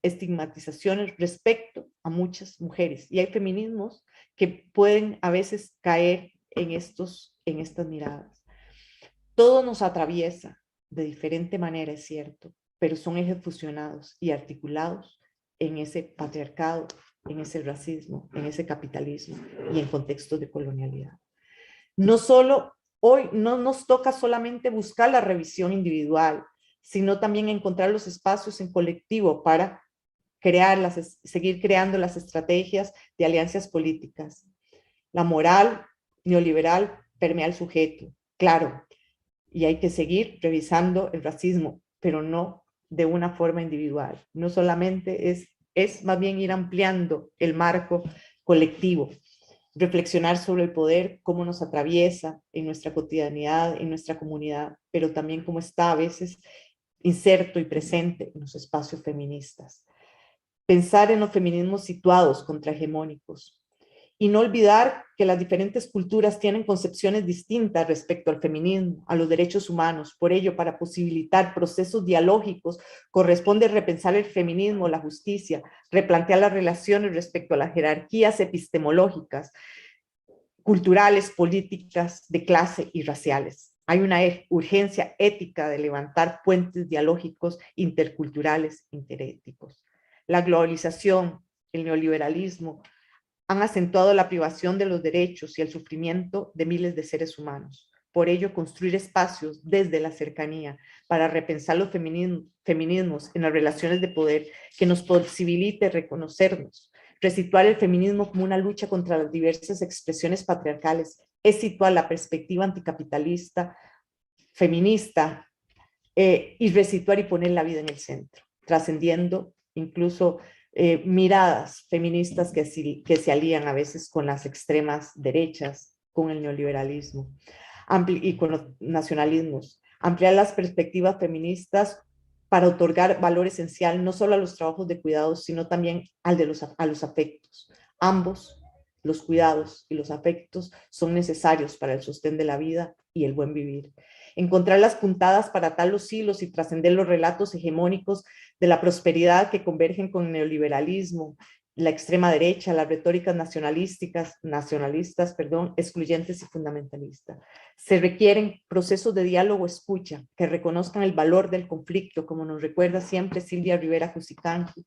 [SPEAKER 2] estigmatizaciones respecto a muchas mujeres. Y hay feminismos que pueden a veces caer en estas miradas. Todo nos atraviesa de diferente manera, es cierto, pero son ejes fusionados y articulados en ese patriarcado, en ese racismo, en ese capitalismo y en contextos de colonialidad. Hoy no nos toca solamente buscar la revisión individual, sino también encontrar los espacios en colectivo para seguir creando las estrategias de alianzas políticas. La moral neoliberal permea al sujeto, claro, y hay que seguir revisando el racismo, pero no de una forma individual. No solamente es más bien ir ampliando el marco colectivo, reflexionar sobre el poder, cómo nos atraviesa en nuestra cotidianidad, en nuestra comunidad, pero también cómo está a veces inserto y presente en los espacios feministas. Pensar en los feminismos situados contrahegemónicos y no olvidar que las diferentes culturas tienen concepciones distintas respecto al feminismo, a los derechos humanos. Por ello, para posibilitar procesos dialógicos, corresponde repensar el feminismo, la justicia, replantear las relaciones respecto a las jerarquías epistemológicas, culturales, políticas, de clase y raciales. Hay una urgencia ética de levantar puentes dialógicos interculturales, interéticos. La globalización, el neoliberalismo, han acentuado la privación de los derechos y el sufrimiento de miles de seres humanos. Por ello, construir espacios desde la cercanía para repensar los feminismos en las relaciones de poder que nos posibilite reconocernos, resituar el feminismo como una lucha contra las diversas expresiones patriarcales, es situar la perspectiva anticapitalista, feminista, y resituar y poner la vida en el centro, trascendiendo incluso miradas feministas que se alían a veces con las extremas derechas, con el neoliberalismo y con los nacionalismos. Ampliar las perspectivas feministas para otorgar valor esencial no solo a los trabajos de cuidados, sino también a los afectos. Ambos, los cuidados y los afectos, son necesarios para el sostén de la vida y el buen vivir. Encontrar las puntadas para atar los hilos y trascender los relatos hegemónicos de la prosperidad que convergen con el neoliberalismo, la extrema derecha, las retóricas nacionalistas, excluyentes y fundamentalistas. Se requieren procesos de diálogo escucha que reconozcan el valor del conflicto, como nos recuerda siempre Silvia Rivera Cusicanqui,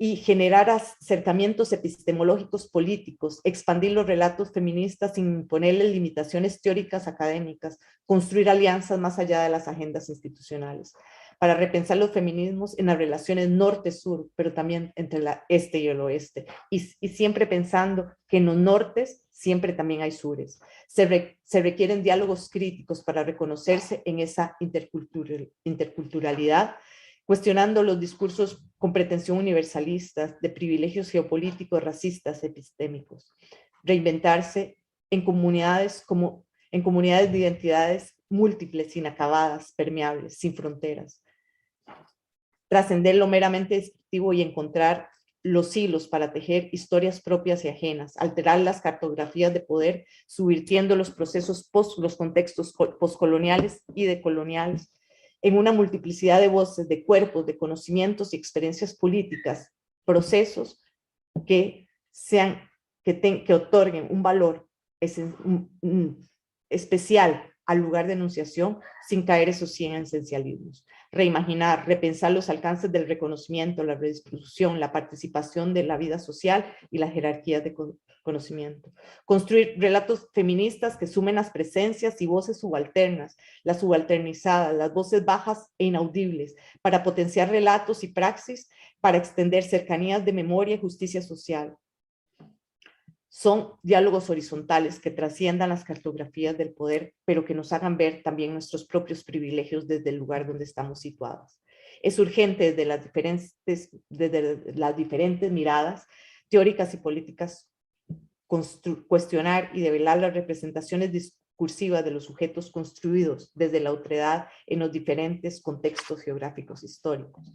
[SPEAKER 2] y generar acercamientos epistemológicos políticos, expandir los relatos feministas sin imponerles limitaciones teóricas académicas, construir alianzas más allá de las agendas institucionales, para repensar los feminismos en las relaciones norte-sur, pero también entre el este y el oeste, y siempre pensando que en los nortes siempre también hay sures. Se requieren diálogos críticos para reconocerse en esa interculturalidad, cuestionando los discursos con pretensión universalistas, de privilegios geopolíticos, racistas, epistémicos. Reinventarse en comunidades de identidades múltiples, inacabadas, permeables, sin fronteras. Trascender lo meramente descriptivo y encontrar los hilos para tejer historias propias y ajenas, alterar las cartografías de poder, subvirtiendo los procesos los contextos postcoloniales y decoloniales, en una multiplicidad de voces, de cuerpos, de conocimientos y experiencias políticas, procesos que otorguen un valor especial al lugar de enunciación sin caer esos en esencialismos. Reimaginar, repensar los alcances del reconocimiento, la redistribución, la participación de la vida social y las jerarquías de conocimiento. Construir relatos feministas que sumen las presencias y voces subalternas, las subalternizadas, las voces bajas e inaudibles, para potenciar relatos y praxis, para extender cercanías de memoria y justicia social. Son diálogos horizontales que trasciendan las cartografías del poder, pero que nos hagan ver también nuestros propios privilegios desde el lugar donde estamos situados. Es urgente desde las diferentes miradas teóricas y políticas cuestionar y develar las representaciones discursivas de los sujetos construidos desde la otredad en los diferentes contextos geográficos históricos.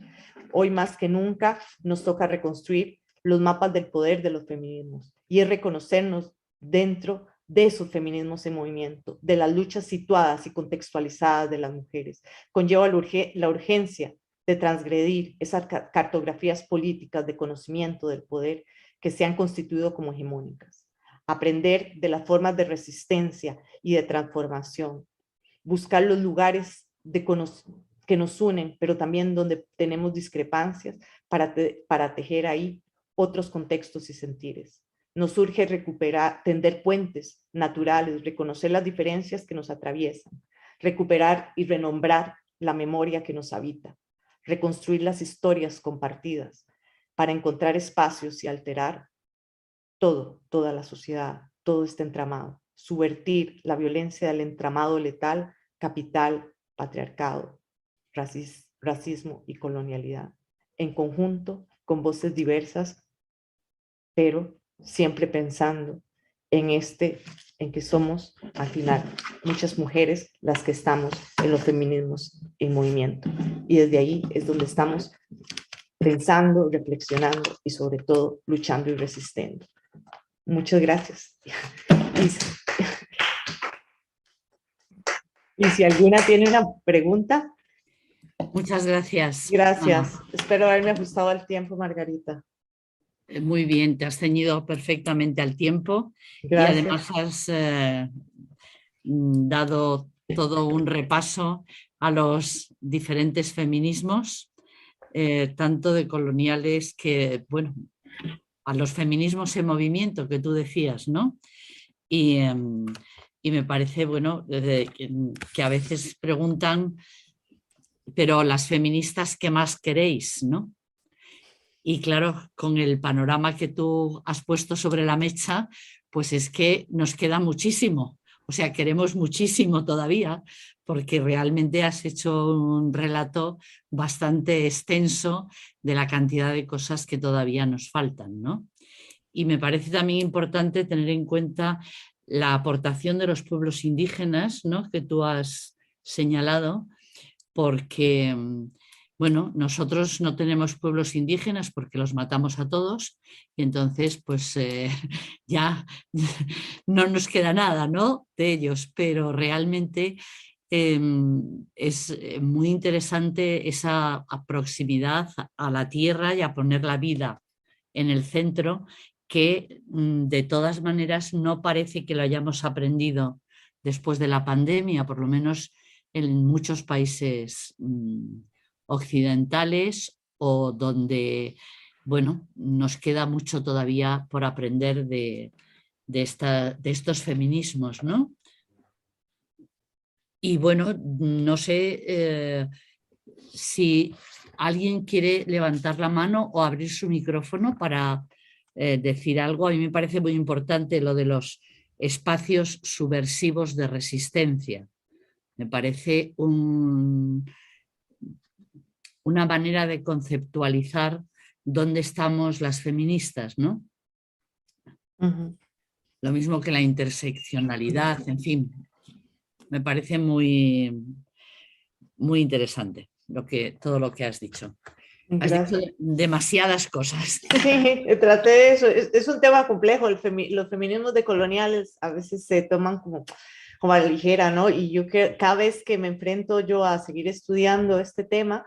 [SPEAKER 2] Hoy más que nunca nos toca reconstruir los mapas del poder de los feminismos y es reconocernos dentro de esos feminismos en movimiento, de las luchas situadas y contextualizadas de las mujeres. Conlleva la urgencia de transgredir esas cartografías políticas de conocimiento del poder que se han constituido como hegemónicas. Aprender de las formas de resistencia y de transformación. Buscar los lugares que nos unen, pero también donde tenemos discrepancias para tejer ahí otros contextos y sentires. Nos urge tender puentes naturales, reconocer las diferencias que nos atraviesan, recuperar y renombrar la memoria que nos habita, reconstruir las historias compartidas para encontrar espacios y alterar toda la sociedad, todo este entramado, subvertir la violencia del entramado letal, capital, patriarcado, racismo y colonialidad, en conjunto con voces diversas, pero siempre pensando en que somos, al final, muchas mujeres las que estamos en los feminismos en movimiento. Y desde ahí es donde estamos pensando, reflexionando y sobre todo luchando y resistiendo. Muchas gracias. Y si alguna tiene una pregunta.
[SPEAKER 1] Muchas gracias.
[SPEAKER 2] Gracias. Espero haberme ajustado al tiempo, Margarita.
[SPEAKER 1] Muy bien, te has ceñido perfectamente al tiempo.
[SPEAKER 2] Gracias.
[SPEAKER 1] Y además has dado todo un repaso a los diferentes feminismos, tanto de coloniales que, bueno, a los feminismos en movimiento que tú decías, ¿no? Y me parece, bueno, que a veces preguntan, pero las feministas, ¿qué más queréis, no? Y claro, con el panorama que tú has puesto sobre la mesa, pues es que nos queda muchísimo. O sea, queremos muchísimo todavía, porque realmente has hecho un relato bastante extenso de la cantidad de cosas que todavía nos faltan, ¿no? Y me parece también importante tener en cuenta la aportación de los pueblos indígenas, ¿no?, que tú has señalado, porque, bueno, nosotros no tenemos pueblos indígenas porque los matamos a todos y entonces pues ya no nos queda nada, ¿no?, de ellos, pero realmente es muy interesante esa proximidad a la tierra y a poner la vida en el centro, que de todas maneras no parece que lo hayamos aprendido después de la pandemia, por lo menos en muchos países occidentales, o donde, bueno, nos queda mucho todavía por aprender de estos feminismos, ¿no? Y bueno, no sé si alguien quiere levantar la mano o abrir su micrófono para decir algo. A mí me parece muy importante lo de los espacios subversivos de resistencia. Me parece una manera de conceptualizar dónde estamos las feministas, ¿no?
[SPEAKER 2] Uh-huh.
[SPEAKER 1] Lo mismo que la interseccionalidad, en fin. Me parece muy, muy interesante todo lo que has dicho.
[SPEAKER 2] Gracias.
[SPEAKER 1] Has dicho demasiadas cosas.
[SPEAKER 2] Sí, traté de eso. Es un tema complejo. Los feminismos decoloniales a veces se toman como a la ligera, ¿no? Y yo cada vez que me enfrento yo a seguir estudiando este tema,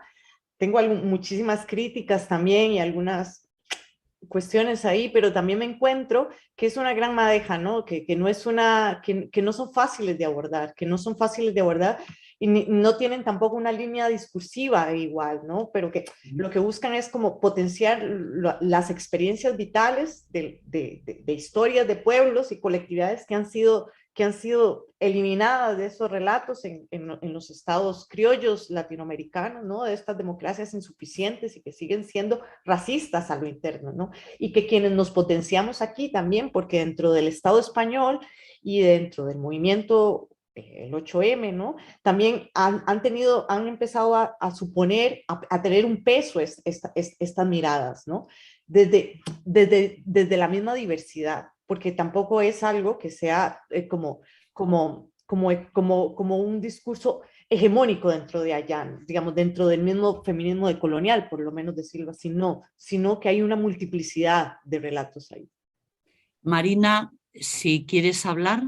[SPEAKER 2] tengo muchísimas críticas también y algunas cuestiones ahí, pero también me encuentro que es una gran madeja, ¿no? Que no son fáciles de abordar, y no tienen tampoco una línea discursiva igual, ¿no? Pero que lo que buscan es como potenciar las experiencias vitales de historias de pueblos y colectividades que han sido eliminadas de esos relatos en los estados criollos latinoamericanos, ¿no? De estas democracias insuficientes y que siguen siendo racistas a lo interno, ¿no? Y que quienes nos potenciamos aquí también, porque dentro del Estado español y dentro del movimiento el 8M, ¿no? También han empezado a suponer, a tener un peso estas miradas, ¿no? Desde la misma diversidad, porque tampoco es algo que sea como un discurso hegemónico dentro de allá, digamos, dentro del mismo feminismo decolonial, por lo menos decirlo así, no, sino que hay una multiplicidad de relatos ahí.
[SPEAKER 1] Marina, si quieres hablar.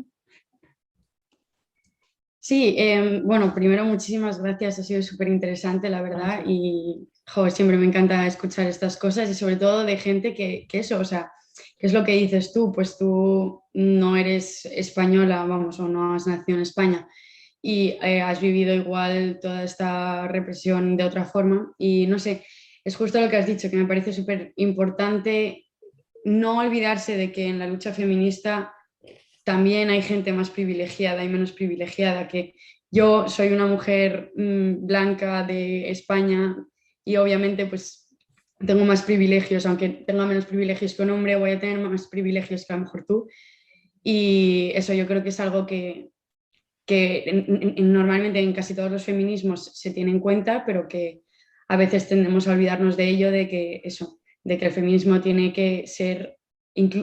[SPEAKER 3] Sí, bueno, primero muchísimas gracias, ha sido súper interesante, la verdad, y siempre me encanta escuchar estas cosas y sobre todo de gente que eso, o sea, ¿qué es lo que dices tú? Pues tú no eres española, vamos, o no has nacido en España y has vivido igual toda esta represión de otra forma y no sé, es justo lo que has dicho, que me parece súper importante no olvidarse de que en la lucha feminista también hay gente más privilegiada y menos privilegiada, que yo soy una mujer blanca de España y obviamente pues tengo más privilegios, aunque tenga menos privilegios que un hombre, voy a tener más privilegios que a lo mejor tú. Y eso yo creo que es algo que normalmente en casi todos los feminismos se tiene en cuenta, pero que a veces tendemos a olvidarnos de ello, de que el feminismo tiene que ser,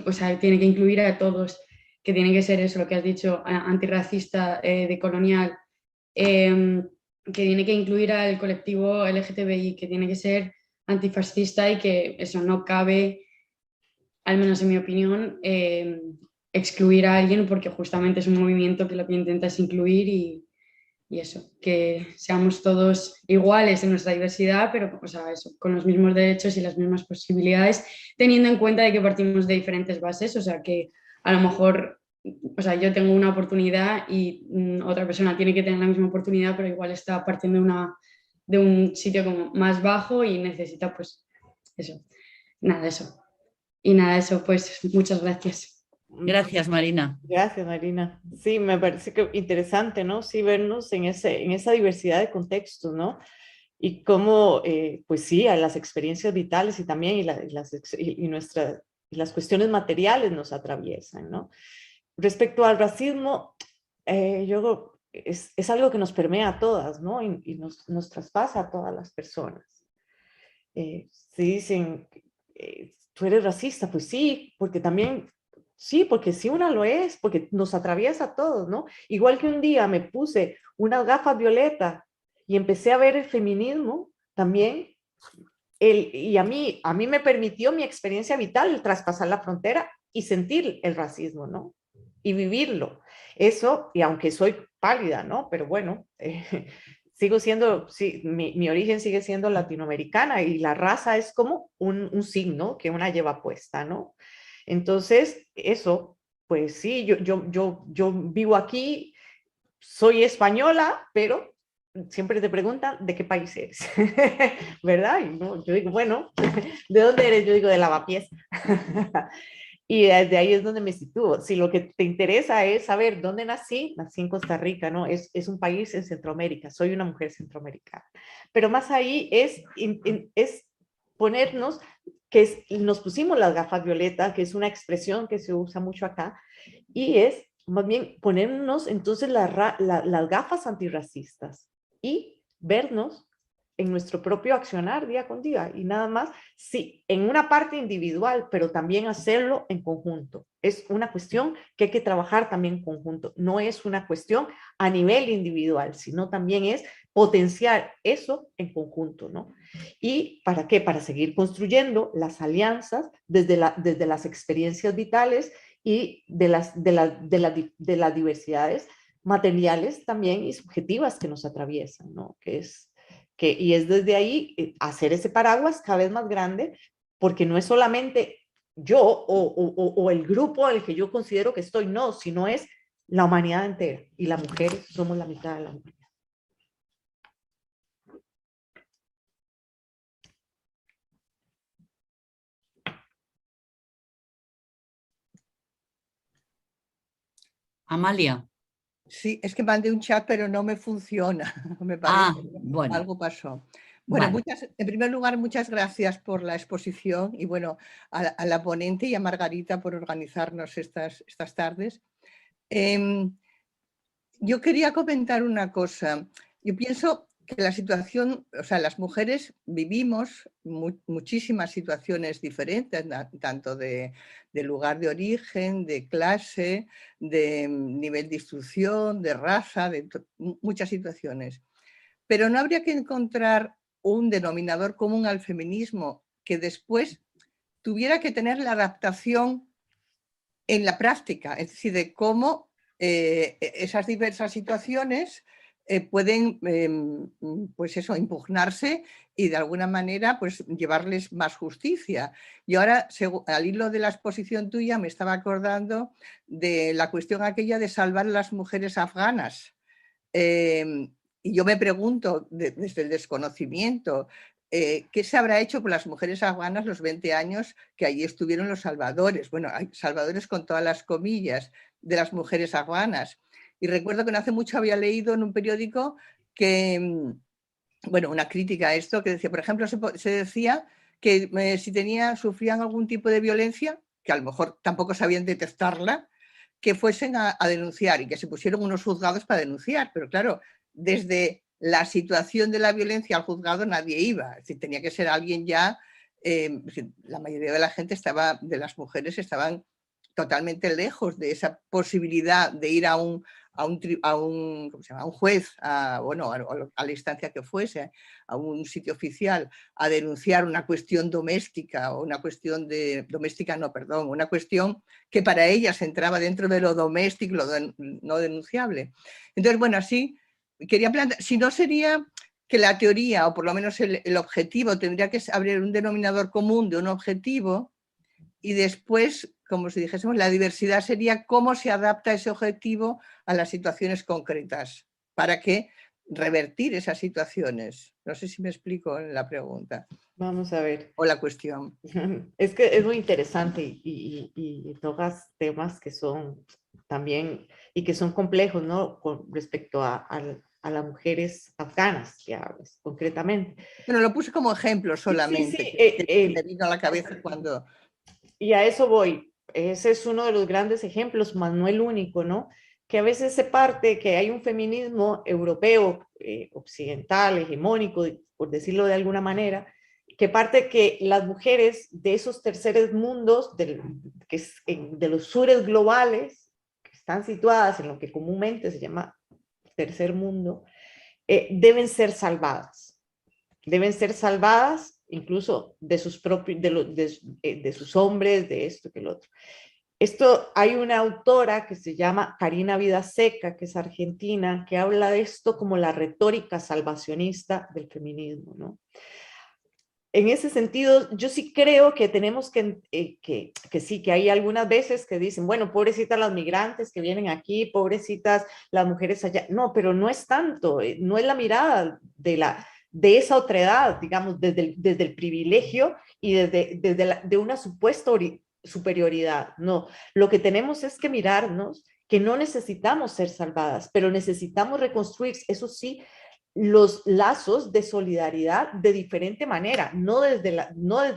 [SPEAKER 3] o sea, tiene que incluir a todos, que tiene que ser eso, lo que has dicho, antirracista, decolonial, que tiene que incluir al colectivo LGTBI, que tiene que ser antifascista y que eso no cabe, al menos en mi opinión, excluir a alguien porque justamente es un movimiento que lo que intenta es incluir y eso, que seamos todos iguales en nuestra diversidad, pero o sea, eso, con los mismos derechos y las mismas posibilidades, teniendo en cuenta de que partimos de diferentes bases, o sea, que a lo mejor, o sea, yo tengo una oportunidad y otra persona tiene que tener la misma oportunidad, pero igual está partiendo de un sitio como más bajo y necesita pues eso, nada, eso. Y nada, eso, pues muchas gracias.
[SPEAKER 1] Gracias, Marina.
[SPEAKER 2] Gracias, Marina. Sí, me parece que interesante, ¿no? Sí, vernos en esa diversidad de contextos, ¿no? Y cómo, pues sí, a las experiencias vitales y también las cuestiones materiales nos atraviesan, ¿no? Respecto al racismo, yo es algo que nos permea a todas, ¿no? Y nos traspasa a todas las personas. Si dicen, tú eres racista, pues sí, porque también... Sí, porque sí una lo es, porque nos atraviesa a todos, ¿no? Igual que un día me puse unas gafas violetas y empecé a ver el feminismo también, y a mí me permitió mi experiencia vital el traspasar la frontera y sentir el racismo, ¿no? Y vivirlo. Eso, y aunque soy pálida, ¿no? Pero bueno, sigo siendo, sí, mi origen sigue siendo latinoamericana y la raza es como un signo que una lleva puesta, ¿no? Entonces, eso, pues sí, yo vivo aquí, soy española, pero siempre te preguntan de qué país eres, ¿verdad? Y no, yo digo, bueno, ¿de dónde eres? Yo digo, de Lavapiés. Y desde ahí es donde me sitúo. Si lo que te interesa es saber dónde nací, nací en Costa Rica, ¿no? Es un país en Centroamérica, soy una mujer centroamericana. Pero más ahí es ponernos nos pusimos las gafas violetas, que es una expresión que se usa mucho acá, y es más bien ponernos entonces las gafas antirracistas y vernos en nuestro propio accionar día con día, y nada más, sí, en una parte individual, pero también hacerlo en conjunto. Es una cuestión que hay que trabajar también en conjunto, no es una cuestión a nivel individual, sino también es potenciar eso en conjunto, ¿no? ¿Y para qué? Para seguir construyendo las alianzas desde las experiencias vitales y de las diversidades materiales también y subjetivas que nos atraviesan, ¿no? Y es desde ahí hacer ese paraguas cada vez más grande, porque no es solamente yo o el grupo en el que yo considero que estoy, no, sino es la humanidad entera, y las mujeres somos la mitad de la humanidad.
[SPEAKER 1] Amalia.
[SPEAKER 4] Sí, es que mandé un chat, pero no me funciona, me parece.
[SPEAKER 1] Bueno.
[SPEAKER 4] Algo pasó. Bueno, vale. En primer lugar, muchas gracias por la exposición y bueno, a la ponente y a Margarita por organizarnos estas tardes. Yo quería comentar una cosa. Yo pienso que la situación, o sea, las mujeres vivimos muchísimas situaciones diferentes, tanto de lugar de origen, de clase, de nivel de instrucción, de raza, de muchas situaciones. Pero no habría que encontrar un denominador común al feminismo que después tuviera que tener la adaptación en la práctica, es decir, de cómo esas diversas situaciones pueden pues eso, impugnarse y de alguna manera pues, llevarles más justicia. Y ahora, al hilo de la exposición tuya, me estaba acordando de la cuestión aquella de salvar a las mujeres afganas. Y yo me pregunto, desde el desconocimiento, ¿qué se habrá hecho por las mujeres afganas los 20 años que allí estuvieron los salvadores? Bueno, hay salvadores con todas las comillas de las mujeres afganas. Y recuerdo que no hace mucho había leído en un periódico que, bueno, una crítica a esto, que decía, por ejemplo, se decía que si sufrían algún tipo de violencia, que a lo mejor tampoco sabían detectarla, que fuesen a denunciar y que se pusieron unos juzgados para denunciar. Pero claro, desde la situación de la violencia al juzgado nadie iba. Es decir, tenía que ser alguien ya, la mayoría de la gente de las mujeres estaban totalmente lejos de esa posibilidad de ir a un ¿cómo se llama? A un juez, bueno, a la instancia que fuese, a un sitio oficial, a denunciar una cuestión doméstica o una cuestión una cuestión que para ellas entraba dentro de lo doméstico, no denunciable. Entonces, bueno, así quería plantear, si no sería que la teoría, o por lo menos el objetivo, tendría que haber un denominador común de un objetivo, y después, como si dijésemos, la diversidad sería cómo se adapta ese objetivo a las situaciones concretas, para que revertir esas situaciones. No sé si me explico en la pregunta.
[SPEAKER 2] Vamos a ver.
[SPEAKER 4] O la cuestión.
[SPEAKER 2] Es que es muy interesante y tocas temas que son también, y que son complejos, ¿no? Con respecto a las mujeres afganas, que hablas concretamente.
[SPEAKER 4] Bueno, lo puse como ejemplo solamente,
[SPEAKER 2] Sí,
[SPEAKER 4] que me vino a la cabeza cuando...
[SPEAKER 2] Y a eso voy. Ese es uno de los grandes ejemplos, más no el único, ¿no? Que a veces se parte que hay un feminismo europeo, occidental, hegemónico, por decirlo de alguna manera, que parte que las mujeres de esos terceros mundos, de los sures globales, que están situadas en lo que comúnmente se llama tercer mundo, deben ser salvadas. Deben ser salvadas incluso de sus propios, de sus hombres, de esto que el otro. Esto, hay una autora que se llama Karina Vidaseca, que es argentina, que habla de esto como la retórica salvacionista del feminismo, ¿no? En ese sentido, yo sí creo que tenemos que sí, que hay algunas veces que dicen, bueno, pobrecitas las migrantes que vienen aquí, pobrecitas las mujeres allá. No, pero no es tanto, no es la mirada de esa otredad, digamos, desde el privilegio y de una supuesta superioridad. No, lo que tenemos es que mirarnos que no necesitamos ser salvadas, pero necesitamos reconstruir, eso sí, los lazos de solidaridad de diferente manera, no desde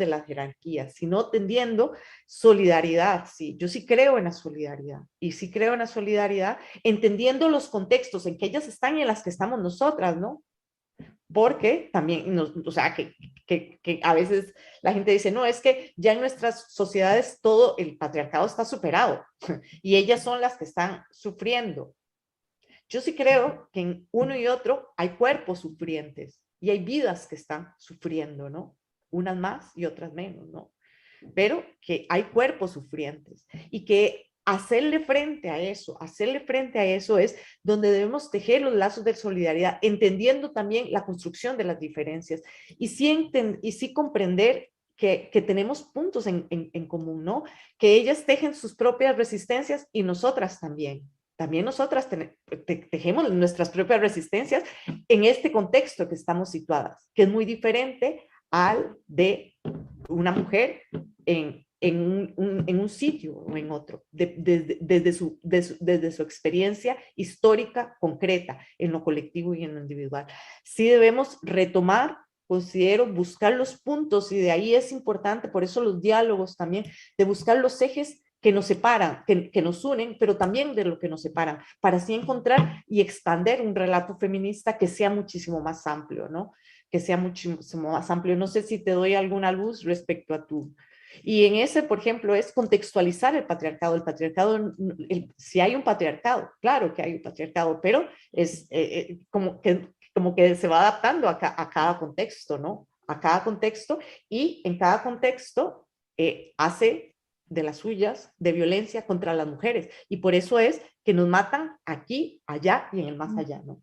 [SPEAKER 2] la jerarquía, sino tendiendo solidaridad. Sí, yo sí creo en la solidaridad, y sí creo en la solidaridad entendiendo los contextos en que ellas están y en las que estamos nosotras, ¿no? Porque también, o sea, que a veces la gente dice, no, es que ya en nuestras sociedades todo el patriarcado está superado y ellas son las que están sufriendo. Yo sí creo que en uno y otro hay cuerpos sufrientes y hay vidas que están sufriendo, ¿no? Unas más y otras menos, ¿no? Pero que hay cuerpos sufrientes y que hacerle frente a eso es donde debemos tejer los lazos de solidaridad, entendiendo también la construcción de las diferencias y sí comprender que tenemos puntos en común, ¿no? Que ellas tejen sus propias resistencias y nosotras también. También nosotras tejemos nuestras propias resistencias en este contexto que estamos situadas, que es muy diferente al de una mujer en un sitio o en otro, desde su experiencia histórica concreta, en lo colectivo y en lo individual. Sí debemos retomar, considero, buscar los puntos, y de ahí es importante, por eso los diálogos también, de buscar los ejes que nos separan, que nos unen, pero también de lo que nos separan, para así encontrar y expandir un relato feminista que sea muchísimo más amplio, ¿no? Que sea muchísimo más amplio. No sé si te doy alguna luz respecto a tú. Y en ese, por ejemplo, es contextualizar el patriarcado. El patriarcado, si hay un patriarcado, claro que hay un patriarcado, pero es como que se va adaptando a cada contexto, ¿no? A cada contexto, y en cada contexto hace de las suyas de violencia contra las mujeres. Y por eso es que nos matan aquí, allá y en el más allá, ¿no?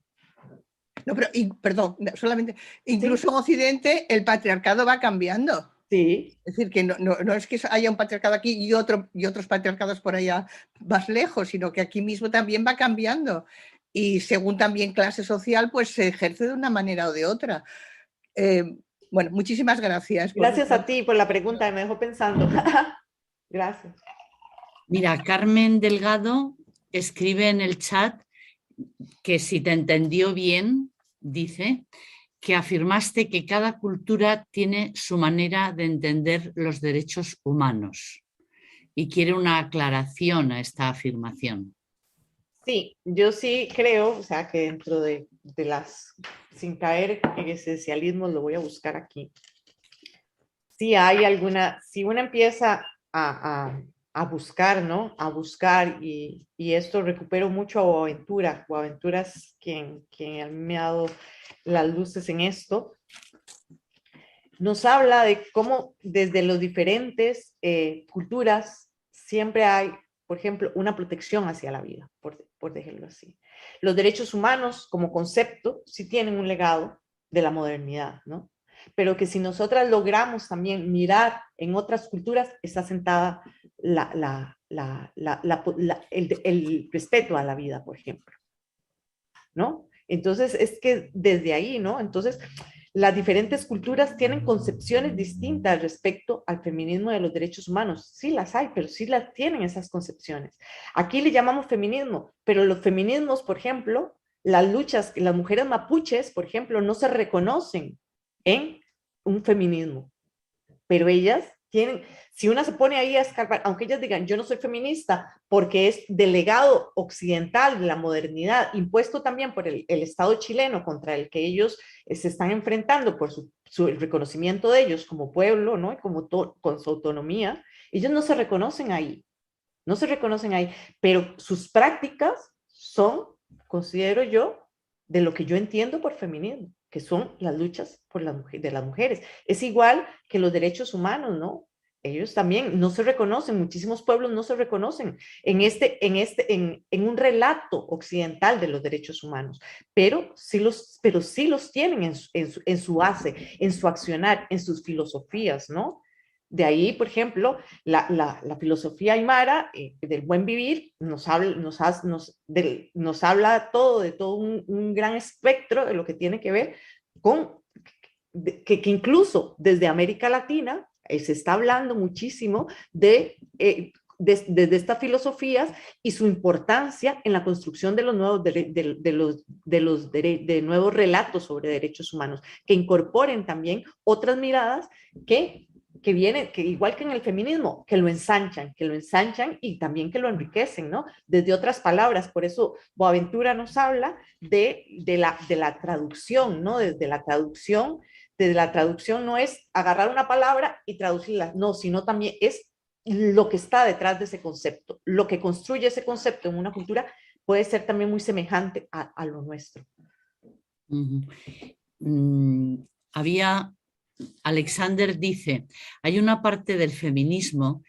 [SPEAKER 4] No, pero, perdón, solamente, incluso ¿sí? En Occidente el patriarcado va cambiando.
[SPEAKER 2] Sí.
[SPEAKER 4] Es decir, que no es que haya un patriarcado aquí y otros patriarcados por allá más lejos, sino que aquí mismo también va cambiando. Y según también clase social, pues se ejerce de una manera o de otra. Bueno, muchísimas gracias.
[SPEAKER 2] Gracias a ti por la pregunta, me dejó pensando. Gracias.
[SPEAKER 1] Mira, Carmen Delgado escribe en el chat que si te entendió bien, dice que afirmaste que cada cultura tiene su manera de entender los derechos humanos y quiere una aclaración a esta afirmación.
[SPEAKER 2] Sí, yo sí creo, o sea, que dentro de las, sin caer en esencialismo, lo voy a buscar aquí. Sí hay alguna, si uno empieza a buscar, ¿no? A buscar, y esto recupero mucho a Boaventura. Boaventura es quien a mí me ha dado las luces en esto. Nos habla de cómo desde las diferentes culturas siempre hay, por ejemplo, una protección hacia la vida, por decirlo así. Los derechos humanos como concepto sí tienen un legado de la modernidad, ¿no? Pero que si nosotras logramos también mirar en otras culturas, está sentada el respeto a la vida, por ejemplo, ¿no? Entonces, es que desde ahí, ¿no? Entonces, las diferentes culturas tienen concepciones distintas respecto al feminismo de los derechos humanos. Sí las hay, pero sí las tienen esas concepciones. Aquí le llamamos feminismo, pero los feminismos, por ejemplo, las luchas, las mujeres mapuches, por ejemplo, no se reconocen en un feminismo, pero ellas tienen, si una se pone ahí a escarbar, aunque ellas digan, yo no soy feminista, porque es del legado occidental de la modernidad, impuesto también por el Estado chileno contra el que ellos se están enfrentando por el reconocimiento de ellos como pueblo, ¿no? Y como con su autonomía, ellos no se reconocen ahí, no se reconocen ahí, pero sus prácticas son, considero yo, de lo que yo entiendo por feminismo, que son las luchas por de las mujeres. Es igual que los derechos humanos, ¿no? Ellos también no se reconocen, muchísimos pueblos no se reconocen en un relato occidental de los derechos humanos, pero sí los tienen en su base, en su accionar, en sus filosofías, ¿no? De ahí, por ejemplo, la filosofía aymara del buen vivir nos habla todo, de todo un gran espectro de lo que tiene que ver con que incluso desde América Latina se está hablando muchísimo desde estas filosofías y su importancia en la construcción de los nuevos, de nuevos relatos sobre derechos humanos, que incorporen también otras miradas que vienen, que igual que en el feminismo, que lo ensanchan y también que lo enriquecen, ¿no? Desde otras palabras, por eso Boaventura nos habla de la traducción, ¿no? Desde la traducción no es agarrar una palabra y traducirla, no, sino también es lo que está detrás de ese concepto. Lo que construye ese concepto en una cultura puede ser también muy semejante a lo nuestro.
[SPEAKER 1] Alexander dice, hay una parte del feminismo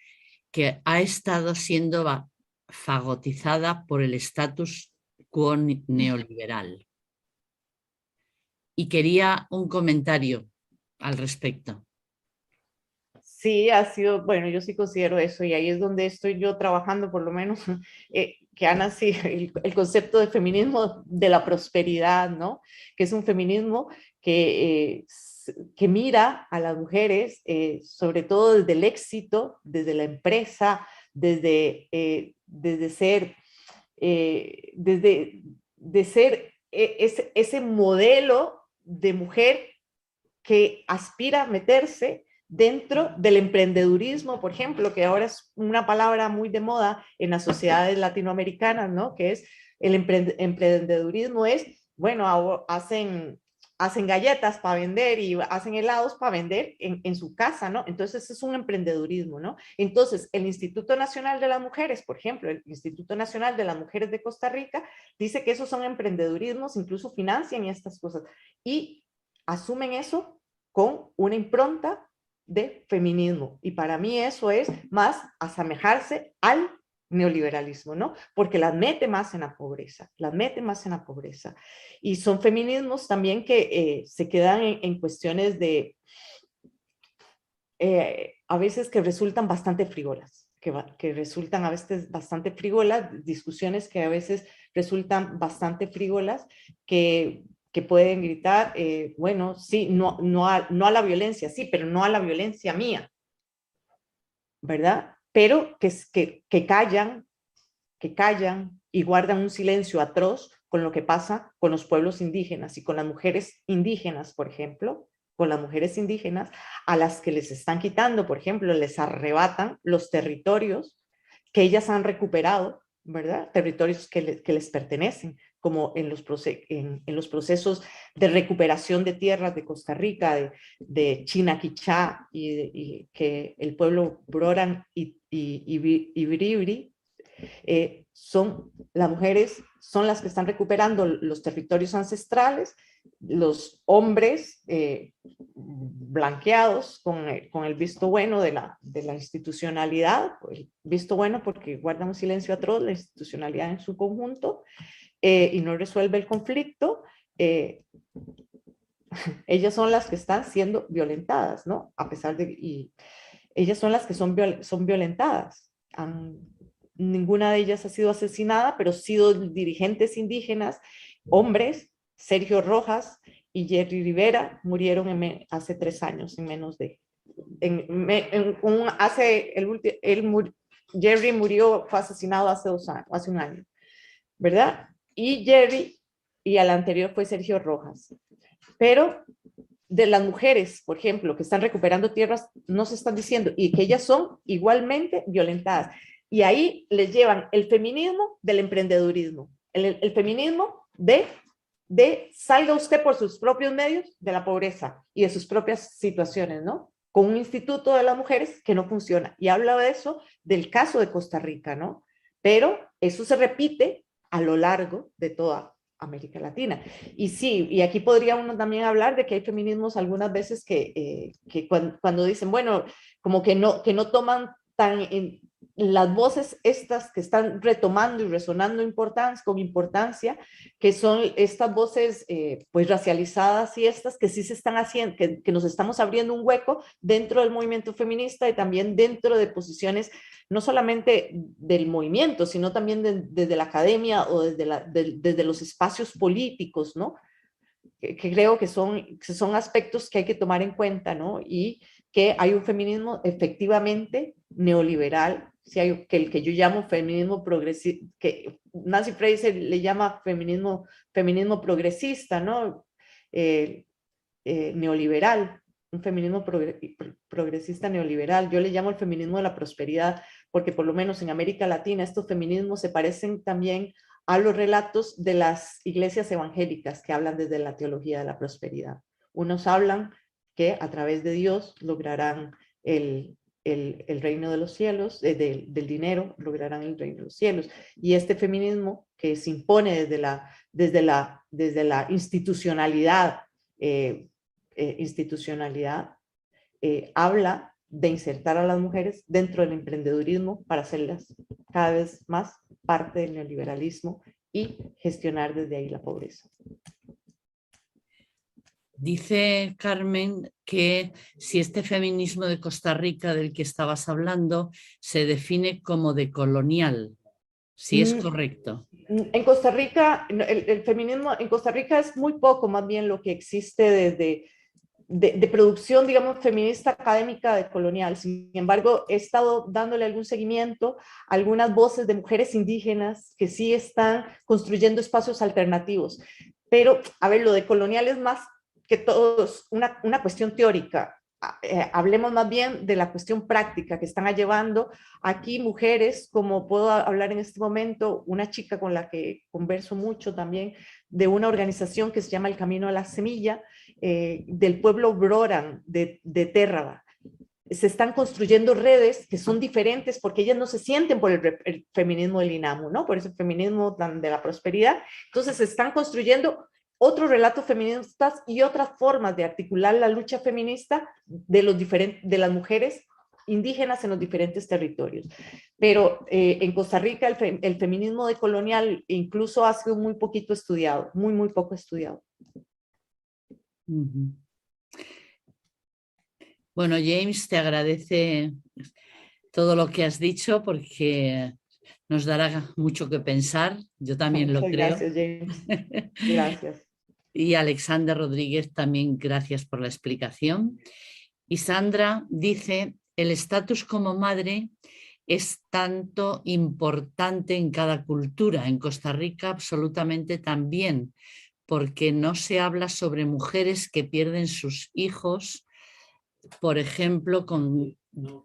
[SPEAKER 1] que ha estado siendo fagotizada por el status quo neoliberal. Y quería un comentario al respecto.
[SPEAKER 2] Sí, ha sido, bueno, yo sí considero eso, y ahí es donde estoy yo trabajando, por lo menos, que Ana, sí, el concepto de feminismo de la prosperidad, ¿no? Que es un feminismo que mira a las mujeres, sobre todo desde el éxito, desde la empresa, desde ser ese modelo de mujer que aspira a meterse dentro del emprendedurismo, por ejemplo, que ahora es una palabra muy de moda en las sociedades latinoamericanas, ¿no? Que es el emprendedurismo es, bueno, hacen galletas para vender y hacen helados para vender en su casa, ¿no? Entonces es un emprendedurismo, ¿no? Entonces el Instituto Nacional de las Mujeres, por ejemplo, el Instituto Nacional de las Mujeres de Costa Rica, dice que esos son emprendedurismos, incluso financian estas cosas y asumen eso con una impronta de feminismo. Y para mí eso es más asemejarse al neoliberalismo, ¿no? Porque las mete más en la pobreza, Y son feminismos también que se quedan en cuestiones de, a veces que resultan bastante frívolas, que resultan a veces bastante frívolas, discusiones que a veces resultan bastante frívolas, que pueden gritar, bueno, sí, no a la violencia, sí, pero no a la violencia mía, ¿verdad? Pero que callan y guardan un silencio atroz con lo que pasa con los pueblos indígenas y con las mujeres indígenas, por ejemplo, con las mujeres indígenas a las que les están quitando, por ejemplo, les arrebatan los territorios que ellas han recuperado, ¿verdad? Territorios que les pertenecen, como en los procesos de recuperación de tierras de Costa Rica, de Chinaquichá, y que el pueblo Broran y y Bribri, las mujeres son las que están recuperando los territorios ancestrales, los hombres blanqueados con el visto bueno de la institucionalidad, el visto bueno porque guardan un silencio atroz, la institucionalidad en su conjunto, y no resuelve el conflicto. Ellas son las que están siendo violentadas, ¿no? A pesar de... Y ellas son las que son violentadas. Ninguna de ellas ha sido asesinada, pero sido dirigentes indígenas, hombres, Sergio Rojas y Jerry Rivera, murieron hace 3 años, en menos de... Jerry murió, fue asesinado hace 2 años, hace 1 año, ¿verdad? Y Jerry, y al anterior fue Sergio Rojas. Pero de las mujeres, por ejemplo, que están recuperando tierras, no se están diciendo, y que ellas son igualmente violentadas. Y ahí les llevan el feminismo del emprendedurismo, el feminismo de salga usted por sus propios medios de la pobreza y de sus propias situaciones, ¿no? Con un instituto de las mujeres que no funciona. Y habla de eso, del caso de Costa Rica, ¿no? Pero eso se repite a lo largo de toda América Latina. Y sí, y aquí podría uno también hablar de que hay feminismos algunas veces que cuando dicen, bueno, como que no toman las voces estas que están retomando y resonando con importancia, que son estas voces pues racializadas y estas que sí se están haciendo, que nos estamos abriendo un hueco dentro del movimiento feminista y también dentro de posiciones no solamente del movimiento, sino también desde la academia o desde los espacios políticos, ¿no? Que creo que son aspectos que hay que tomar en cuenta, ¿no? Y que hay un feminismo efectivamente neoliberal, el que yo llamo feminismo progresista, que Nancy Fraser le llama feminismo progresista, ¿no? Neoliberal, un feminismo progresista neoliberal. Yo le llamo el feminismo de la prosperidad, porque por lo menos en América Latina estos feminismos se parecen también a los relatos de las iglesias evangélicas que hablan desde la teología de la prosperidad. Unos hablan que a través de Dios lograrán el reino de los cielos, del dinero, lograrán el reino de los cielos. Y este feminismo que se impone desde la institucionalidad, habla de insertar a las mujeres dentro del emprendedurismo para hacerlas cada vez más parte del neoliberalismo y gestionar desde ahí la pobreza.
[SPEAKER 1] Dice Carmen que si este feminismo de Costa Rica del que estabas hablando se define como decolonial, si es correcto.
[SPEAKER 2] En Costa Rica, el feminismo en Costa Rica es muy poco más bien lo que existe de producción, digamos, feminista académica decolonial. Sin embargo, he estado dándole algún seguimiento a algunas voces de mujeres indígenas que sí están construyendo espacios alternativos. Pero, a ver, lo decolonial es más que todo una cuestión teórica. Hablemos más bien de la cuestión práctica que están llevando aquí mujeres, como puedo hablar en este momento, una chica con la que converso mucho también, de una organización que se llama El Camino a la Semilla, del pueblo Broran de Térraba. Se están construyendo redes que son diferentes porque ellas no se sienten por el feminismo del INAMU, ¿no? Por ese feminismo de la prosperidad. Entonces se están construyendo otros relatos feministas y otras formas de articular la lucha feminista de las mujeres indígenas en los diferentes territorios. Pero en Costa Rica el feminismo decolonial incluso ha sido muy poquito estudiado, muy poco estudiado.
[SPEAKER 1] Bueno, James, te agradece todo lo que has dicho porque nos dará mucho que pensar. Yo también lo creo.
[SPEAKER 2] Gracias, James. Gracias.
[SPEAKER 1] Y Alexander Rodríguez, también gracias por la explicación. Y Sandra dice, el estatus como madre es tanto importante en cada cultura. En Costa Rica absolutamente también, porque no se habla sobre mujeres que pierden sus hijos, por ejemplo,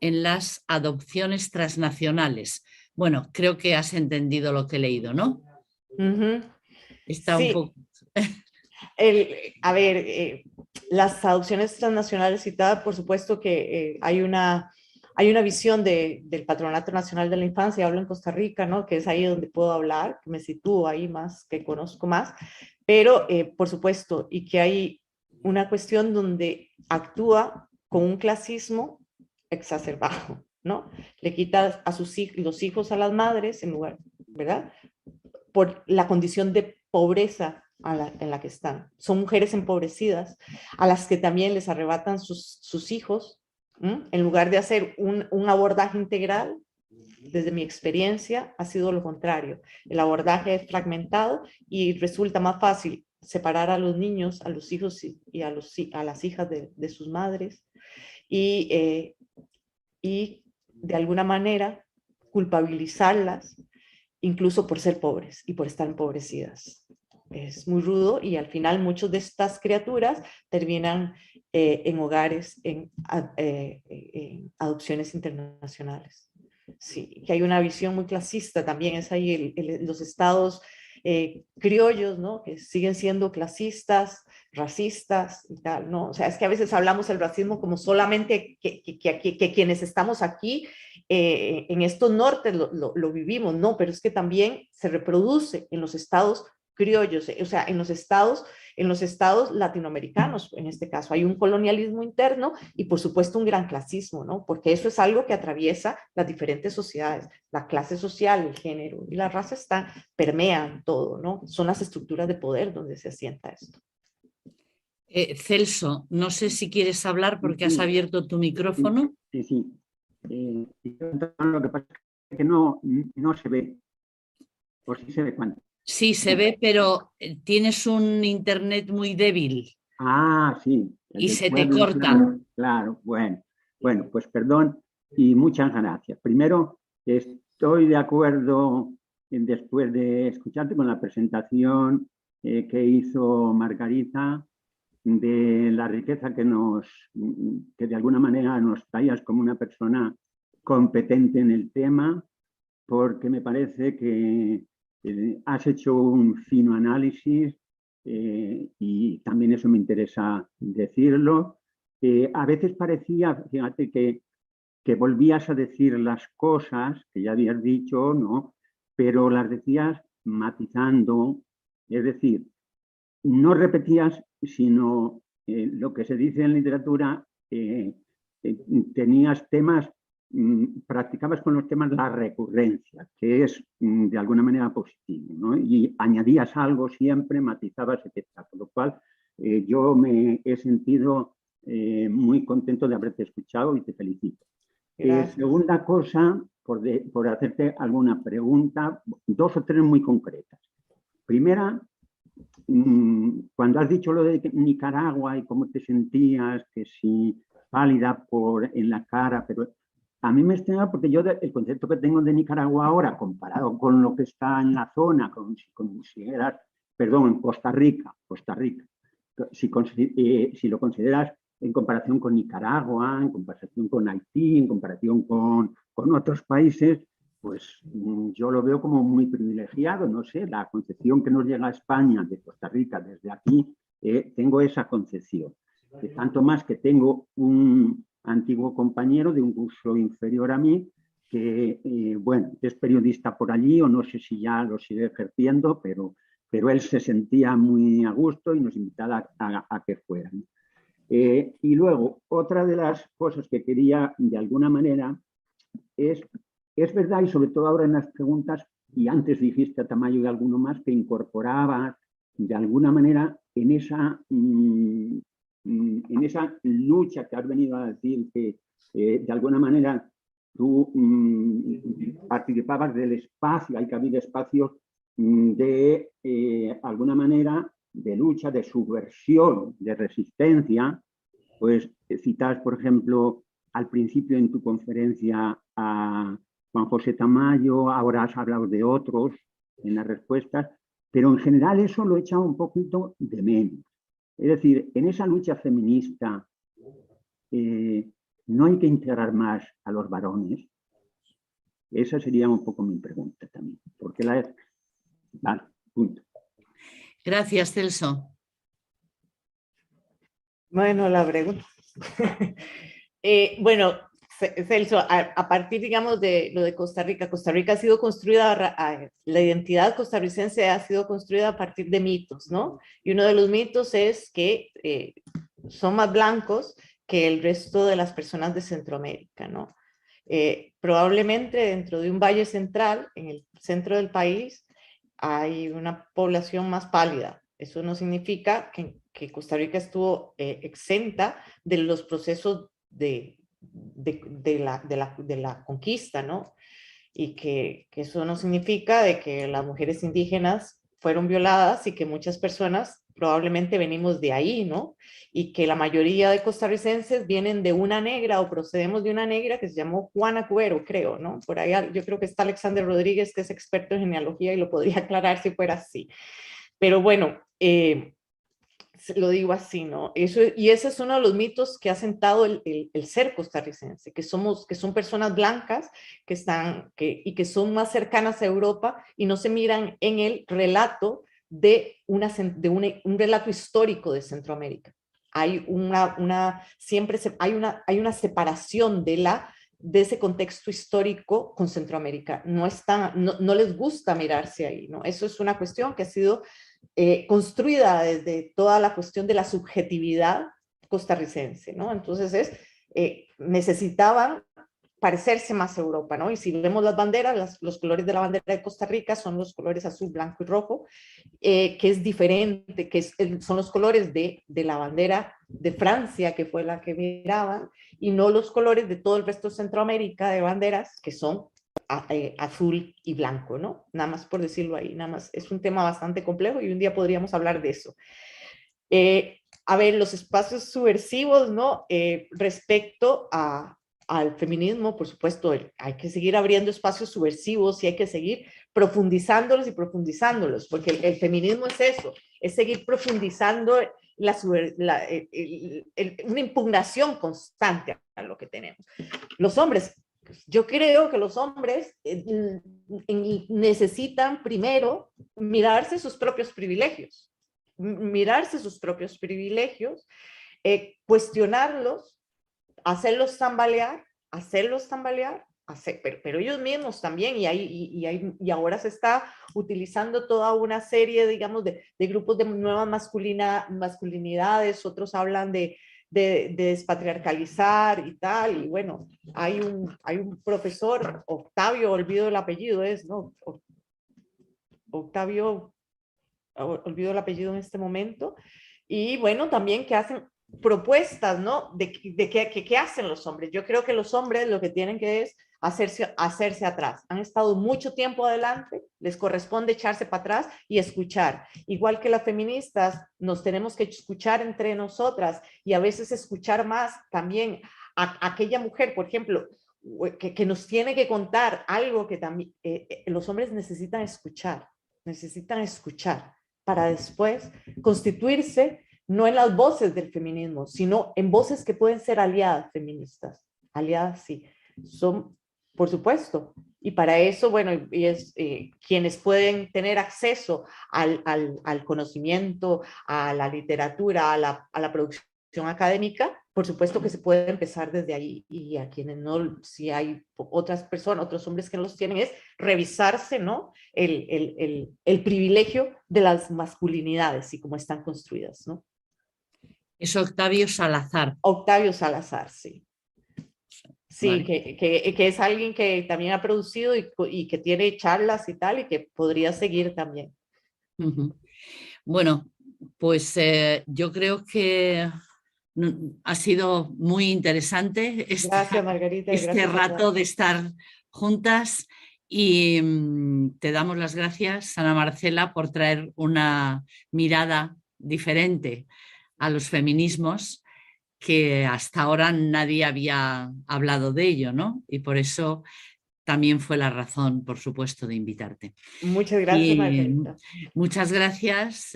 [SPEAKER 1] en las adopciones transnacionales. Bueno, creo que has entendido lo que he leído, ¿no? Está
[SPEAKER 2] sí.
[SPEAKER 1] un poco...
[SPEAKER 2] las adopciones transnacionales citadas, por supuesto que hay una Hay una visión del Patronato Nacional de la Infancia, hablo en Costa Rica, ¿no? Que es ahí donde puedo hablar, que me sitúo ahí más, que conozco más, pero por supuesto, y que hay una cuestión donde actúa con un clasismo exacerbado, ¿no? Le quita a los hijos a las madres en lugar, ¿verdad? Por la condición de pobreza en la que están. Son mujeres empobrecidas a las que también les arrebatan sus hijos, en lugar de hacer un abordaje integral. Desde mi experiencia ha sido lo contrario. El abordaje es fragmentado y resulta más fácil separar a los niños, a los hijos y a las hijas de sus madres y de alguna manera culpabilizarlas incluso por ser pobres y por estar empobrecidas. Es muy rudo y al final muchas de estas criaturas terminan en hogares, en adopciones internacionales. Sí, que hay una visión muy clasista también, es ahí los estados criollos, ¿no? Que siguen siendo clasistas, racistas y tal, ¿no? O sea, es que a veces hablamos del racismo como solamente que quienes estamos aquí en estos nortes lo vivimos, no, pero es que también se reproduce en los estados criollos, o sea, en los estados latinoamericanos, en este caso, hay un colonialismo interno y por supuesto un gran clasismo, ¿no? Porque eso es algo que atraviesa las diferentes sociedades, la clase social, el género y la raza permean todo, ¿no? Son las estructuras de poder donde se asienta esto.
[SPEAKER 1] Celso, no sé si quieres hablar porque has abierto tu micrófono.
[SPEAKER 5] Sí. Lo que pasa es que no se ve, o sí se ve cuánto.
[SPEAKER 1] Sí, se ve, pero tienes un internet muy débil.
[SPEAKER 5] Ah, sí.
[SPEAKER 1] Y se te corta.
[SPEAKER 5] Claro, bueno, pues perdón y muchas gracias. Primero, estoy de acuerdo después de escucharte con la presentación que hizo Margarita de la riqueza que de alguna manera nos traías como una persona competente en el tema, porque me parece que has hecho un fino análisis y también eso me interesa decirlo. A veces parecía, fíjate, que volvías a decir las cosas que ya habías dicho, ¿no? Pero las decías matizando, es decir, no repetías, sino lo que se dice en literatura, tenías temas, practicabas con los temas la recurrencia, que es de alguna manera positivo, ¿no? Y añadías algo siempre, matizabas, etc. Con lo cual yo me he sentido muy contento de haberte escuchado y te felicito. Segunda cosa, por hacerte alguna pregunta, 2 o 3 muy concretas. Primera, cuando has dicho lo de Nicaragua y cómo te sentías, que si pálida en la cara, pero a mí me extraña porque yo el concepto que tengo de Nicaragua ahora, comparado con lo que está en la zona, en Costa Rica, si lo consideras en comparación con Nicaragua, en comparación con Haití, en comparación con otros países, pues yo lo veo como muy privilegiado, no sé, la concepción que nos llega a España de Costa Rica desde aquí, tengo esa concepción. Tanto más que tengo un antiguo compañero de un curso inferior a mí, que, es periodista por allí, o no sé si ya lo sigue ejerciendo, pero él se sentía muy a gusto y nos invitaba a que fueran. Y luego, otra de las cosas que quería, de alguna manera, es verdad, y sobre todo ahora en las preguntas, y antes dijiste a Tamayo y alguno más, que incorporabas de alguna manera en esa lucha que has venido a decir, que de alguna manera tú participabas del espacio, hay que abrir espacios de alguna manera de lucha, de subversión, de resistencia. Pues citas, por ejemplo, al principio en tu conferencia a Juan José Tamayo, ahora has hablado de otros en las respuestas, pero en general eso lo he echado un poquito de menos. Es decir, en esa lucha feminista no hay que integrar más a los varones. Esa sería un poco mi pregunta también. Porque vale, punto.
[SPEAKER 1] Gracias, Celso.
[SPEAKER 2] Bueno, la pregunta. Bueno, Celso, a partir, digamos, de lo de Costa Rica ha sido construida, la identidad costarricense ha sido construida a partir de mitos, ¿no? Y uno de los mitos es que son más blancos que el resto de las personas de Centroamérica, ¿no? Probablemente dentro de un valle central, en el centro del país, hay una población más pálida. Eso no significa que Costa Rica estuvo exenta de los procesos de la conquista, ¿no? Y que eso no significa de que las mujeres indígenas fueron violadas y que muchas personas probablemente venimos de ahí, ¿no? Y que la mayoría de costarricenses vienen de una negra o procedemos de una negra que se llamó Juana Cuero, creo, ¿no? Por ahí yo creo que está Alexander Rodríguez, que es experto en genealogía y lo podría aclarar si fuera así. Pero bueno, lo digo así, ¿no? Y ese es uno de los mitos que ha sentado el ser costarricense, que son personas blancas y que son más cercanas a Europa y no se miran en el relato de un relato histórico de Centroamérica. Hay hay una separación de ese contexto histórico con Centroamérica. No les gusta mirarse ahí, ¿no? Eso es una cuestión que ha sido construida desde toda la cuestión de la subjetividad costarricense, ¿no? Entonces necesitaban parecerse más a Europa, ¿no? Y si vemos las banderas, los colores de la bandera de Costa Rica son los colores azul, blanco y rojo, que es diferente, son los colores de la bandera de Francia, que fue la que miraban, y no los colores de todo el resto de Centroamérica de banderas, que son azul y blanco, ¿no? Nada más por decirlo ahí, nada más. Es un tema bastante complejo y un día podríamos hablar de eso. A ver, los espacios subversivos, ¿no? Respecto al feminismo, por supuesto, hay que seguir abriendo espacios subversivos y hay que seguir profundizándolos y profundizándolos, porque el feminismo es eso, es seguir profundizando una impugnación constante a lo que tenemos. Los hombres, yo creo que los hombres necesitan primero mirarse sus propios privilegios, cuestionarlos, hacerlos tambalear, pero ellos mismos también, y ahora se está utilizando toda una serie, digamos, de grupos de nuevas masculinidades, otros hablan de despatriarcalizar y tal, y bueno, hay un profesor, Octavio, olvido el apellido, ¿no? Octavio, olvido el apellido en este momento, y bueno, también que hacen propuestas, ¿no? De qué hacen los hombres. Yo creo que los hombres lo que tienen que es hacerse atrás. Han estado mucho tiempo adelante, les corresponde echarse para atrás y escuchar. Igual que las feministas, nos tenemos que escuchar entre nosotras y a veces escuchar más también a aquella mujer, por ejemplo, que nos tiene que contar algo que también los hombres necesitan escuchar para después constituirse no en las voces del feminismo, sino en voces que pueden ser aliadas feministas. Aliadas, sí. Son, por supuesto. Y para eso, bueno, quienes pueden tener acceso al conocimiento, a la literatura, a la producción académica, por supuesto que se puede empezar desde ahí. Y a quienes no, si hay otras personas, otros hombres que no los tienen, es revisarse, ¿no? El privilegio de las masculinidades y cómo están construidas, ¿no?
[SPEAKER 1] Es Octavio Salazar.
[SPEAKER 2] Octavio Salazar, sí. Sí,
[SPEAKER 1] Vale.
[SPEAKER 2] que es alguien que también ha producido y que tiene charlas y tal, y que podría seguir también.
[SPEAKER 1] Uh-huh. Bueno, pues yo creo que ha sido muy interesante
[SPEAKER 2] Gracias, Margarita.
[SPEAKER 1] este rato de estar juntas y te damos las gracias, Ana Marcela, por traer una mirada diferente a los feminismos, que hasta ahora nadie había hablado de ello, ¿no? Y por eso también fue la razón, por supuesto, de invitarte.
[SPEAKER 2] Muchas gracias, Margarita.
[SPEAKER 1] Muchas gracias.